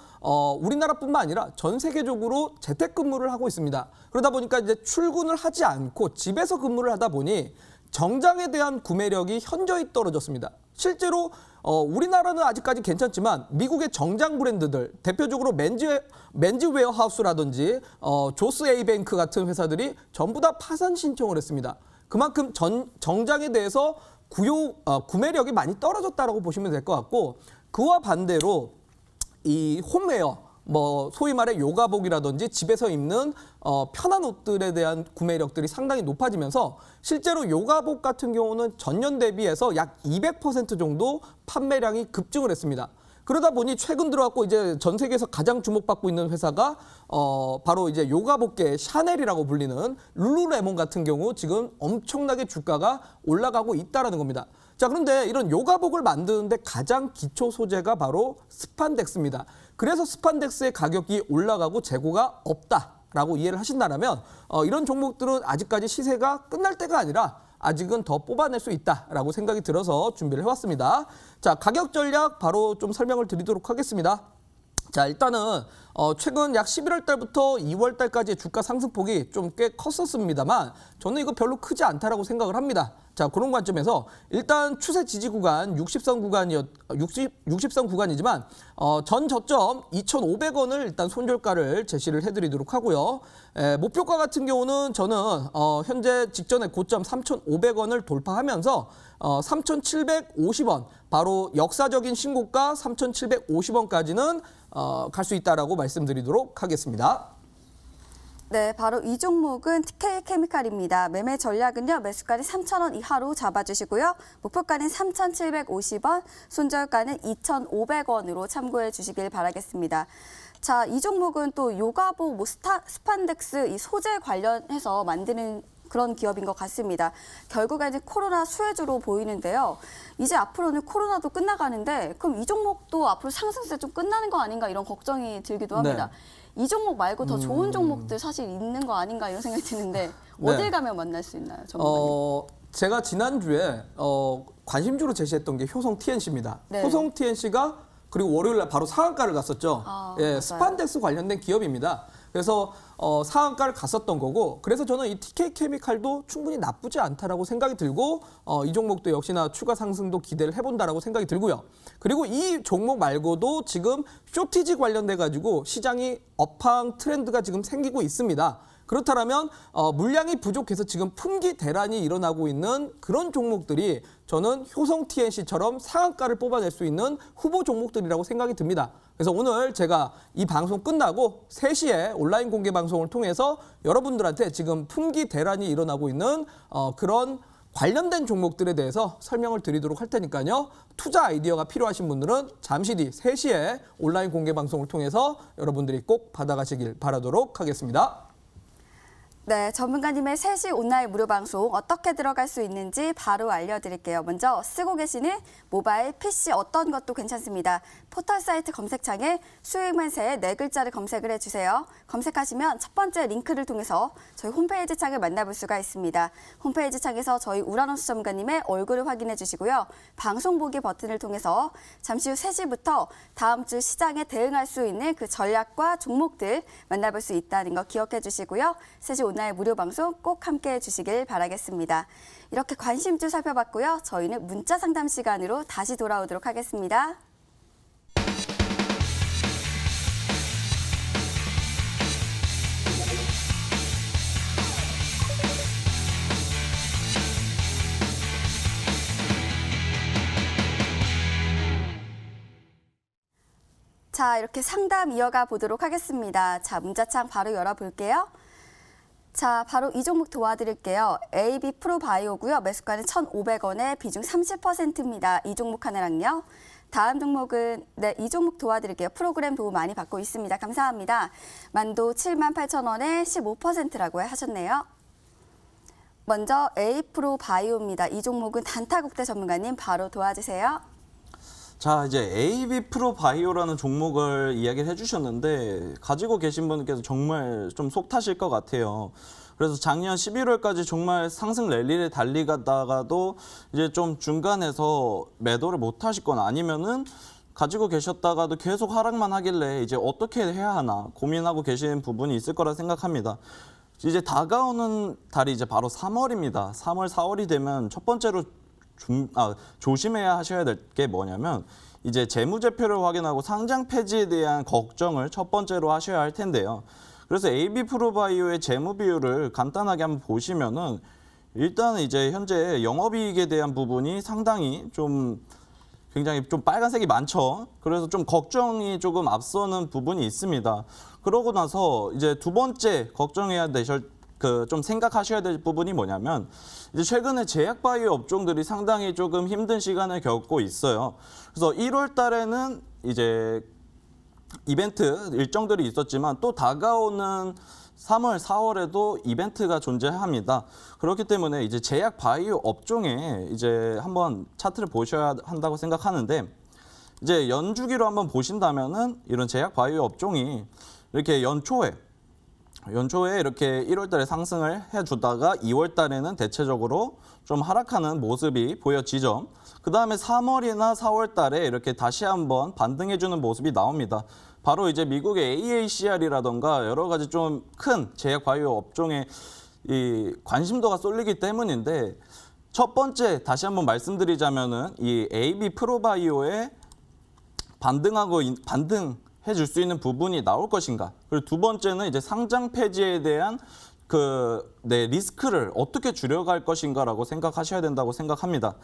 우리나라뿐만 아니라 전 세계적으로 재택근무를 하고 있습니다. 그러다 보니까 이제 출근을 하지 않고 집에서 근무를 하다 보니 정장에 대한 구매력이 현저히 떨어졌습니다. 실제로 우리나라는 아직까지 괜찮지만 미국의 정장 브랜드들, 대표적으로 맨즈 웨어하우스라든지 조스 에이뱅크 같은 회사들이 전부 다 파산 신청을 했습니다. 그만큼 정장에 대해서 구매력이 많이 떨어졌다라고 보시면 될 것 같고, 그와 반대로 이 홈웨어, 소위 말해 요가복이라든지 집에서 입는 편한 옷들에 대한 구매력들이 상당히 높아지면서 실제로 요가복 같은 경우는 전년 대비해서 약 200% 정도 판매량이 급증을 했습니다. 그러다 보니 최근 들어갖고 이제 전 세계에서 가장 주목받고 있는 회사가 바로 이제 요가복계 샤넬이라고 불리는 룰루레몬 같은 경우 지금 엄청나게 주가가 올라가고 있다라는 겁니다. 자, 그런데 이런 요가복을 만드는데 가장 기초 소재가 바로 스판덱스입니다. 그래서 스판덱스의 가격이 올라가고 재고가 없다라고 이해를 하신다면 이런 종목들은 아직까지 시세가 끝날 때가 아니라 아직은 더 뽑아낼 수 있다라고 생각이 들어서 준비를 해왔습니다. 자, 가격 전략 바로 좀 설명을 드리도록 하겠습니다. 자, 일단은 최근 약 11월 달부터 2월 달까지의 주가 상승폭이 좀 꽤 컸었습니다만 저는 이거 별로 크지 않다라고 생각을 합니다. 자, 그런 관점에서 일단 추세 지지 구간 60선 구간이지만 전 저점 2,500원을 일단 손절가를 제시를 해드리도록 하고요. 목표가 같은 경우는 저는 현재 직전의 고점 3,500원을 돌파하면서 3,750원, 바로 역사적인 신고가 3,750원까지는 갈 수 있다라고 말씀드리도록 하겠습니다. 네, 바로 이 종목은 TK케미칼입니다. 매매 전략은요, 매수가는 3,000원 이하로 잡아주시고요. 목표가는 3,750원, 손절가는 2,500원으로 참고해 주시길 바라겠습니다. 자, 이 종목은 또 요가복, 스판덱스 이 소재 관련해서 만드는 그런 기업인 것 같습니다. 결국에는 코로나 수혜주로 보이는데요. 이제 앞으로는 코로나도 끝나가는데 그럼 이 종목도 앞으로 상승세 좀 끝나는 거 아닌가 이런 걱정이 들기도 합니다. 네. 이 종목 말고 더 좋은 종목들 사실 있는 거 아닌가 이런 생각이 드는데 어딜 가면 만날 수 있나요? 전문가님? 제가 지난주에 관심주로 제시했던 게 효성 TNC입니다. 네. 효성 TNC가 그리고 월요일 날 바로 상한가를 갔었죠. 예, 맞아요. 스판덱스 관련된 기업입니다. 그래서 상한가를 갔었던 거고, 그래서 저는 이 TK케미칼도 충분히 나쁘지 않다라고 생각이 들고 이 종목도 역시나 추가 상승도 기대를 해본다라고 생각이 들고요. 그리고 이 종목 말고도 지금 쇼티지 관련돼 가지고 시장이 업황 트렌드가 지금 생기고 있습니다. 그렇다면 물량이 부족해서 지금 품귀 대란이 일어나고 있는 그런 종목들이 저는 효성 TNC처럼 상한가를 뽑아낼 수 있는 후보 종목들이라고 생각이 듭니다. 그래서 오늘 제가 이 방송 끝나고 3시에 온라인 공개 방송을 통해서 여러분들한테 지금 품귀 대란이 일어나고 있는 그런 관련된 종목들에 대해서 설명을 드리도록 할 테니까요. 투자 아이디어가 필요하신 분들은 잠시 뒤 3시에 온라인 공개 방송을 통해서 여러분들이 꼭 받아가시길 바라도록 하겠습니다. 네, 전문가님의 3시 온라인 무료 방송 어떻게 들어갈 수 있는지 바로 알려드릴게요. 먼저 쓰고 계시는 모바일, PC 어떤 것도 괜찮습니다. 포털 사이트 검색창에 수익만세의 4글자를 검색을 해주세요. 검색하시면 첫 번째 링크를 통해서 저희 홈페이지 창을 만나볼 수가 있습니다. 홈페이지 창에서 저희 우라노스 전문가님의 얼굴을 확인해 주시고요. 방송 보기 버튼을 통해서 잠시 후 3시부터 다음 주 시장에 대응할 수 있는 그 전략과 종목들 만나볼 수 있다는 거 기억해 주시고요. 3시 온라인 무료 방송 꼭 함께해 주시길 바라겠습니다. 이렇게 관심주 살펴봤고요. 저희는 문자 상담 시간으로 다시 돌아오도록 하겠습니다. 자, 이렇게 상담 이어가 보도록 하겠습니다. 자, 문자창 바로 열어볼게요. 자, 바로 이 종목 도와드릴게요. AB 프로바이오고요. 매수가는 1,500원에 비중 30%입니다. 이 종목 하나랑요. 다음 종목은 이 종목 도와드릴게요. 프로그램 도움 많이 받고 있습니다. 감사합니다. 만도 78,000원에 15%라고 하셨네요. 먼저 A프로바이오입니다. 이 종목은 단타국대 전문가님 바로 도와주세요. 자, 이제 AB 프로바이오라는 종목을 이야기를 해주셨는데 가지고 계신 분께서 정말 좀 속 타실 것 같아요. 그래서 작년 11월까지 정말 상승 랠리를 달리다가도 이제 좀 중간에서 매도를 못 하시거나 아니면은 가지고 계셨다가도 계속 하락만 하길래 이제 어떻게 해야 하나 고민하고 계신 부분이 있을 거라 생각합니다. 이제 다가오는 달이 이제 바로 3월입니다. 3월, 4월이 되면 첫 번째로 조심해야 하셔야 될 게 뭐냐면 이제 재무제표를 확인하고 상장 폐지에 대한 걱정을 첫 번째로 하셔야 할 텐데요. 그래서 AB프로바이오의 재무 비율을 간단하게 한번 보시면은 일단은 이제 현재 영업이익에 대한 부분이 상당히 굉장히 좀 빨간색이 많죠. 그래서 좀 걱정이 조금 앞서는 부분이 있습니다. 그러고 나서 이제 두 번째 걱정해야 되실 좀 생각하셔야 될 부분이 뭐냐면 이제 최근에 제약바이오 업종들이 상당히 조금 힘든 시간을 겪고 있어요. 그래서 1월 달에는 이제 이벤트 일정들이 있었지만 또 다가오는 3월, 4월에도 이벤트가 존재합니다. 그렇기 때문에 이제 제약 바이오 업종에 이제 한번 차트를 보셔야 한다고 생각하는데 이제 연주기로 한번 보신다면은 이런 제약 바이오 업종이 이렇게 연초에 이렇게 1월 달에 상승을 해주다가 2월 달에는 대체적으로 좀 하락하는 모습이 보여지죠. 그 다음에 3월이나 4월 달에 이렇게 다시 한번 반등해주는 모습이 나옵니다. 바로 이제 미국의 AACR이라던가 여러 가지 좀 큰 제약 바이오 업종에 이 관심도가 쏠리기 때문인데 첫 번째 다시 한번 말씀드리자면은 이 AB 프로바이오의 반등해 줄 수 있는 부분이 나올 것인가. 그리고 두 번째는 이제 상장 폐지에 대한 리스크를 어떻게 줄여갈 것인가라고 생각하셔야 된다고 생각합니다.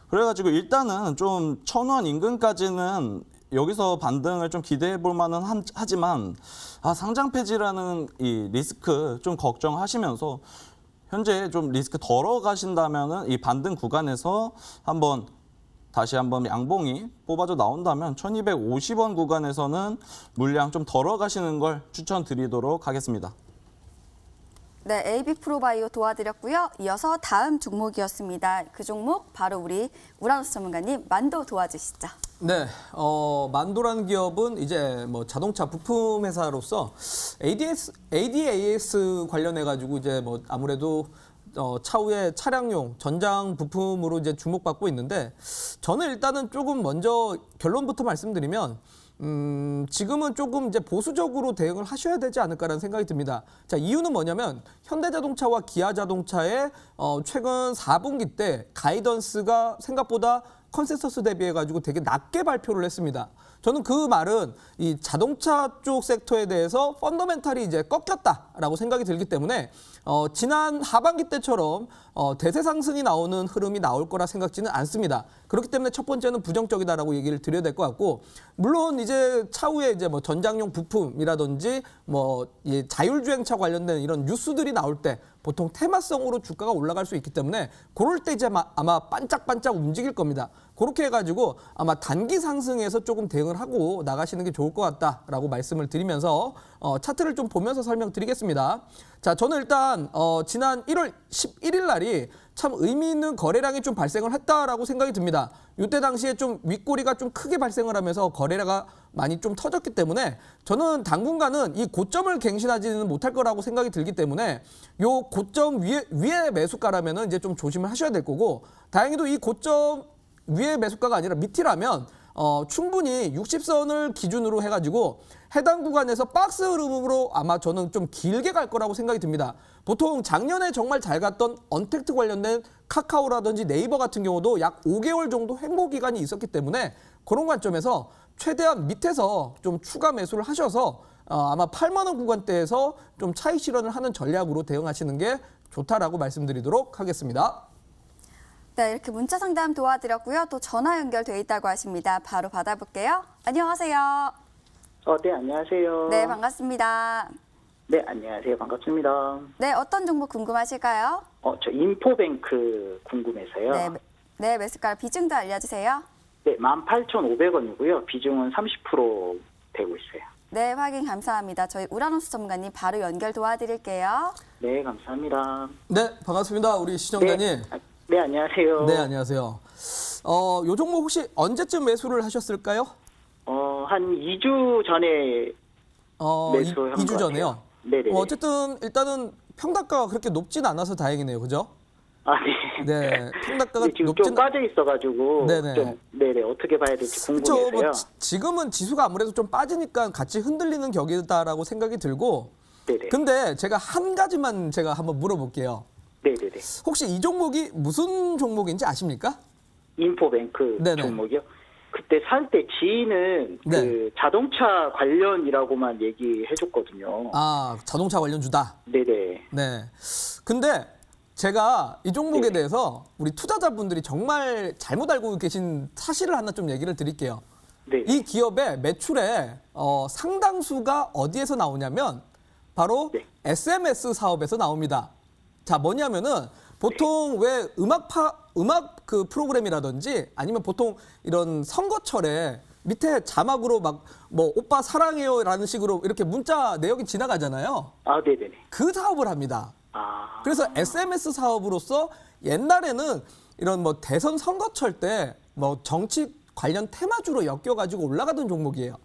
그래가지고 일단은 좀 1,000원 인근까지는 여기서 반등을 좀 기대해 볼 만은 하지만 상장 폐지라는 이 리스크 좀 걱정하시면서 현재 좀 리스크 덜어 가신다면은 이 반등 구간에서 다시 한번 양봉이 뽑아져 나온다면 1,250원 구간에서는 물량 좀 덜어 가시는 걸 추천드리도록 하겠습니다. 네, AB프로바이오 도와드렸고요. 이어서 다음 종목이었습니다. 그 종목 바로 우리 우라노스 전문가님 만도 도와주시죠. 네, 만도라는 기업은 이제 뭐 자동차 부품 회사로서 ADAS 관련해 가지고 이제 뭐 아무래도 차후에 차량용 전장 부품으로 이제 주목받고 있는데 저는 일단은 조금 먼저 결론부터 말씀드리면 지금은 조금 이제 보수적으로 대응을 하셔야 되지 않을까라는 생각이 듭니다. 자, 이유는 뭐냐면 현대자동차와 기아자동차의 최근 4분기 때 가이던스가 생각보다 컨센서스 대비해 가지고 되게 낮게 발표를 했습니다. 저는 그 말은 이 자동차 쪽 섹터에 대해서 펀더멘탈이 이제 꺾였다라고 생각이 들기 때문에 지난 하반기 때처럼 대세 상승이 나오는 흐름이 나올 거라 생각지는 않습니다. 그렇기 때문에 첫 번째는 부정적이다라고 얘기를 드려야 될 것 같고, 물론 이제 차후에 이제 뭐 전장용 부품이라든지 뭐 이 자율주행차 관련된 이런 뉴스들이 나올 때 보통 테마성으로 주가가 올라갈 수 있기 때문에 그럴 때 이제 아마 반짝반짝 움직일 겁니다. 그렇게 해가지고 아마 단기 상승에서 조금 대응을 하고 나가시는 게 좋을 것 같다라고 말씀을 드리면서 차트를 좀 보면서 설명드리겠습니다. 자, 저는 일단 지난 1월 11일 날이 참 의미 있는 거래량이 좀 발생을 했다라고 생각이 듭니다. 이때 당시에 좀 윗꼬리가 좀 크게 발생을 하면서 거래가 많이 좀 터졌기 때문에 저는 당분간은 이 고점을 갱신하지는 못할 거라고 생각이 들기 때문에 요 고점 위에 매수가라면은 이제 좀 조심을 하셔야 될 거고, 다행히도 이 고점 위에 매수가가 아니라 밑이라면 충분히 60선을 기준으로 해가지고 해당 구간에서 박스 흐름으로 아마 저는 좀 길게 갈 거라고 생각이 듭니다. 보통 작년에 정말 잘 갔던 언택트 관련된 카카오라든지 네이버 같은 경우도 약 5개월 정도 횡보 기간이 있었기 때문에 그런 관점에서 최대한 밑에서 좀 추가 매수를 하셔서 아마 8만 원 구간대에서 좀 차익 실현을 하는 전략으로 대응하시는 게 좋다라고 말씀드리도록 하겠습니다. 네, 이렇게 문자 상담 도와드렸고요. 또 전화 연결돼 있다고 하십니다. 바로 받아볼게요. 안녕하세요. 네, 안녕하세요. 네, 반갑습니다. 네, 안녕하세요. 반갑습니다. 네, 어떤 종목 궁금하실까요? 저 인포뱅크 궁금해서요. 네, 매수가 비중도 알려주세요. 네, 18,500원이고요. 비중은 30% 되고 있어요. 네, 확인 감사합니다. 저희 우라노스 전문가님 바로 연결 도와드릴게요. 네, 감사합니다. 네, 반갑습니다. 우리 시청자님. 네, 안녕하세요. 네, 안녕하세요. 요 종목 혹시 언제쯤 매수를 하셨을까요? 한 2주 전에 매수한 2주 것 전에요. 같아요. 네네. 어쨌든 일단은 평단가가 그렇게 높진 않아서 다행이네요. 그죠? 아, 네. 네. 평단가가 네, 지금 높진 좀 빠져 있어가지고 네네. 좀 네네 어떻게 봐야 될지 그렇죠. 궁금해서요. 뭐 지금은 지수가 아무래도 좀 빠지니까 같이 흔들리는 격이다라고 생각이 들고 네네. 근데 제가 한 가지만 제가 한번 물어볼게요. 네네네. 혹시 이 종목이 무슨 종목인지 아십니까? 인포뱅크 네네. 종목이요. 그때 살 때 지인은 네. 그 자동차 관련이라고만 얘기해줬거든요. 아, 자동차 관련주다. 네네. 네. 근데 제가 이 종목에 네. 대해서 우리 투자자분들이 정말 잘못 알고 계신 사실을 하나 좀 얘기를 드릴게요. 네. 이 기업의 매출의 상당수가 어디에서 나오냐면 바로 네. SMS 사업에서 나옵니다. 자, 뭐냐면은 보통 왜 음악 그 프로그램이라든지 아니면 보통 이런 선거철에 밑에 자막으로 막 뭐 오빠 사랑해요라는 식으로 이렇게 문자 내역이 지나가잖아요. 아, 네네네. 그 사업을 합니다. 아, 그래서 SMS 사업으로서 옛날에는 이런 뭐 대선 선거철 때 뭐 정치 관련 테마주로 엮여가지고 올라가던 종목이에요.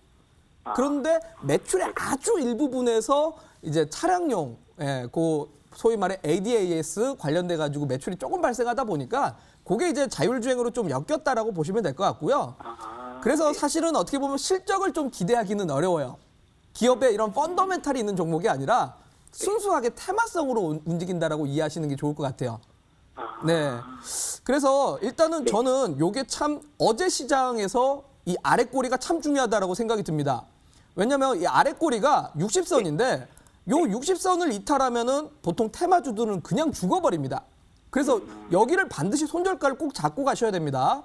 그런데 매출의 아주 일부분에서 이제 차량용, 그 소위 말해 ADAS 관련돼 가지고 매출이 조금 발생하다 보니까 그게 이제 자율주행으로 좀 엮였다라고 보시면 될 것 같고요. 그래서 사실은 어떻게 보면 실적을 좀 기대하기는 어려워요. 기업에 이런 펀더멘탈이 있는 종목이 아니라 순수하게 테마성으로 움직인다라고 이해하시는 게 좋을 것 같아요. 네. 그래서 일단은 저는 요게 참 어제 시장에서 이 아래 꼬리가 참 중요하다라고 생각이 듭니다. 왜냐면 이 아래 꼬리가 60선인데 요 60선을 이탈하면은 보통 테마주들은 그냥 죽어버립니다. 그래서 여기를 반드시 손절가를 꼭 잡고 가셔야 됩니다.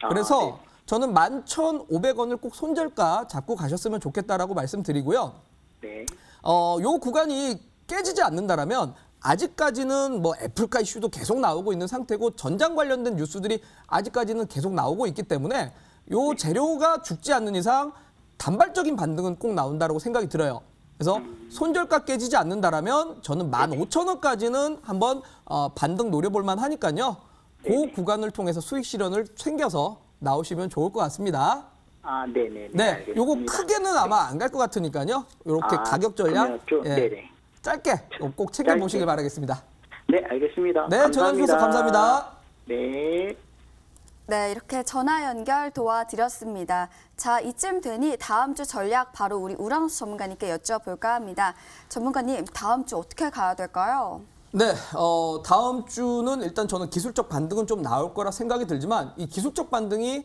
그래서 저는 11,500원을 꼭 손절가 잡고 가셨으면 좋겠다라고 말씀드리고요. 네. 요 구간이 깨지지 않는다라면 아직까지는 뭐 애플카 이슈도 계속 나오고 있는 상태고 전장 관련된 뉴스들이 아직까지는 계속 나오고 있기 때문에 요 재료가 죽지 않는 이상 단발적인 반등은 꼭 나온다고 생각이 들어요. 그래서 손절가 깨지지 않는다라면 저는 15,000원까지는 한번 반등 노려볼 만하니까요. 그 구간을 통해서 수익 실현을 챙겨서 나오시면 좋을 것 같습니다. 아, 네네. 네, 요거 크게는 아마 안 갈 것 같으니까요. 이렇게 가격 전략 네네. 짧게 꼭 챙겨보시길 바라겠습니다. 네, 알겠습니다. 네, 전화 주셔서 감사합니다. 네. 네, 이렇게 전화 연결 도와드렸습니다. 자, 이쯤 되니 다음 주 전략 바로 우리 우라노스 전문가님께 여쭤볼까 합니다. 전문가님, 다음 주 어떻게 가야 될까요? 네, 다음 주는 일단 저는 기술적 반등은 좀 나올 거라 생각이 들지만 이 기술적 반등이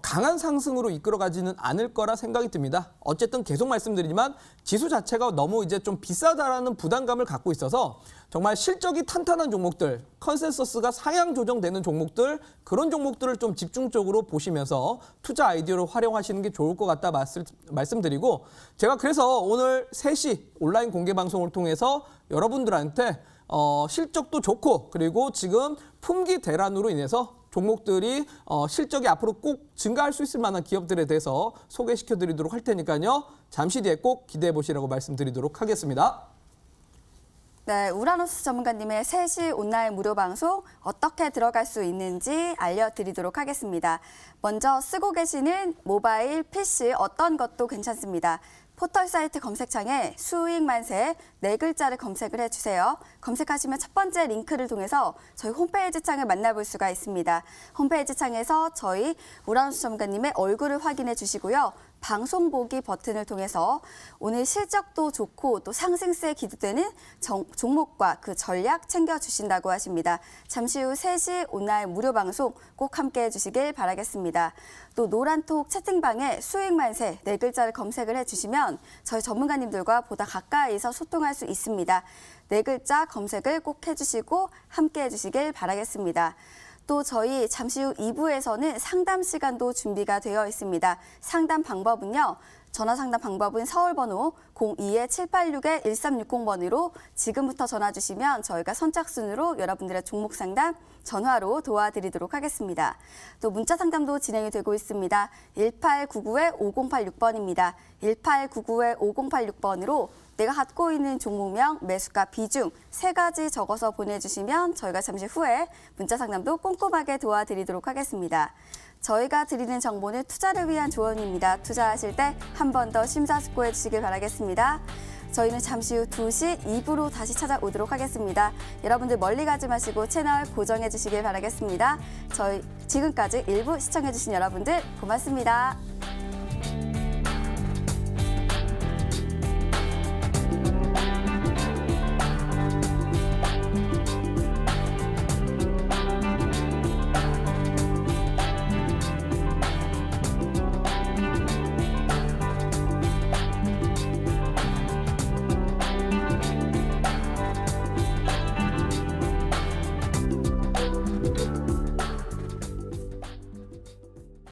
강한 상승으로 이끌어가지는 않을 거라 생각이 듭니다. 어쨌든 계속 말씀드리지만 지수 자체가 너무 이제 좀 비싸다라는 부담감을 갖고 있어서 정말 실적이 탄탄한 종목들, 컨센서스가 상향 조정되는 종목들, 그런 종목들을 좀 집중적으로 보시면서 투자 아이디어로 활용하시는 게 좋을 것 같다 말씀드리고 제가 그래서 오늘 3시 온라인 공개 방송을 통해서 여러분들한테 실적도 좋고 그리고 지금 품귀 대란으로 인해서 종목들이 실적이 앞으로 꼭 증가할 수 있을 만한 기업들에 대해서 소개시켜 드리도록 할 테니까요. 잠시 뒤에 꼭 기대해 보시라고 말씀드리도록 하겠습니다. 네, 우라노스 전문가님의 3시 온라인 무료 방송 어떻게 들어갈 수 있는지 알려드리도록 하겠습니다. 먼저 쓰고 계시는 모바일, PC 어떤 것도 괜찮습니다. 포털 사이트 검색창에 수익 만세 4글자를 검색을 해주세요. 검색하시면 첫 번째 링크를 통해서 저희 홈페이지 창을 만나볼 수가 있습니다. 홈페이지 창에서 저희 우라노스 전문가님의 얼굴을 확인해 주시고요. 방송 보기 버튼을 통해서 오늘 실적도 좋고 또 상승세에 기대되는 종목과 그 전략 챙겨주신다고 하십니다. 잠시 후 3시 온라인 무료 방송 꼭 함께해 주시길 바라겠습니다. 또 노란톡 채팅방에 수익 만세 4글자를 검색을 해주시면 저희 전문가님들과 보다 가까이서 소통할 수 있습니다. 4글자 검색을 꼭 해주시고 함께해 주시길 바라겠습니다. 또 저희 잠시 후 2부에서는 상담 시간도 준비가 되어 있습니다. 상담 방법은요. 전화 상담 방법은 서울번호 02-786-1360번으로 지금부터 전화 주시면 저희가 선착순으로 여러분들의 종목 상담 전화로 도와드리도록 하겠습니다. 또 문자 상담도 진행이 되고 있습니다. 1899-5086번입니다. 1899-5086번으로 내가 갖고 있는 종목명, 매수가, 비중 3가지 적어서 보내주시면 저희가 잠시 후에 문자 상담도 꼼꼼하게 도와드리도록 하겠습니다. 저희가 드리는 정보는 투자를 위한 조언입니다. 투자하실 때 한 번 더 심사숙고해 주시길 바라겠습니다. 저희는 잠시 후 2시 2부로 다시 찾아오도록 하겠습니다. 여러분들 멀리 가지 마시고 채널 고정해 주시길 바라겠습니다. 저희 지금까지 일부 시청해 주신 여러분들 고맙습니다.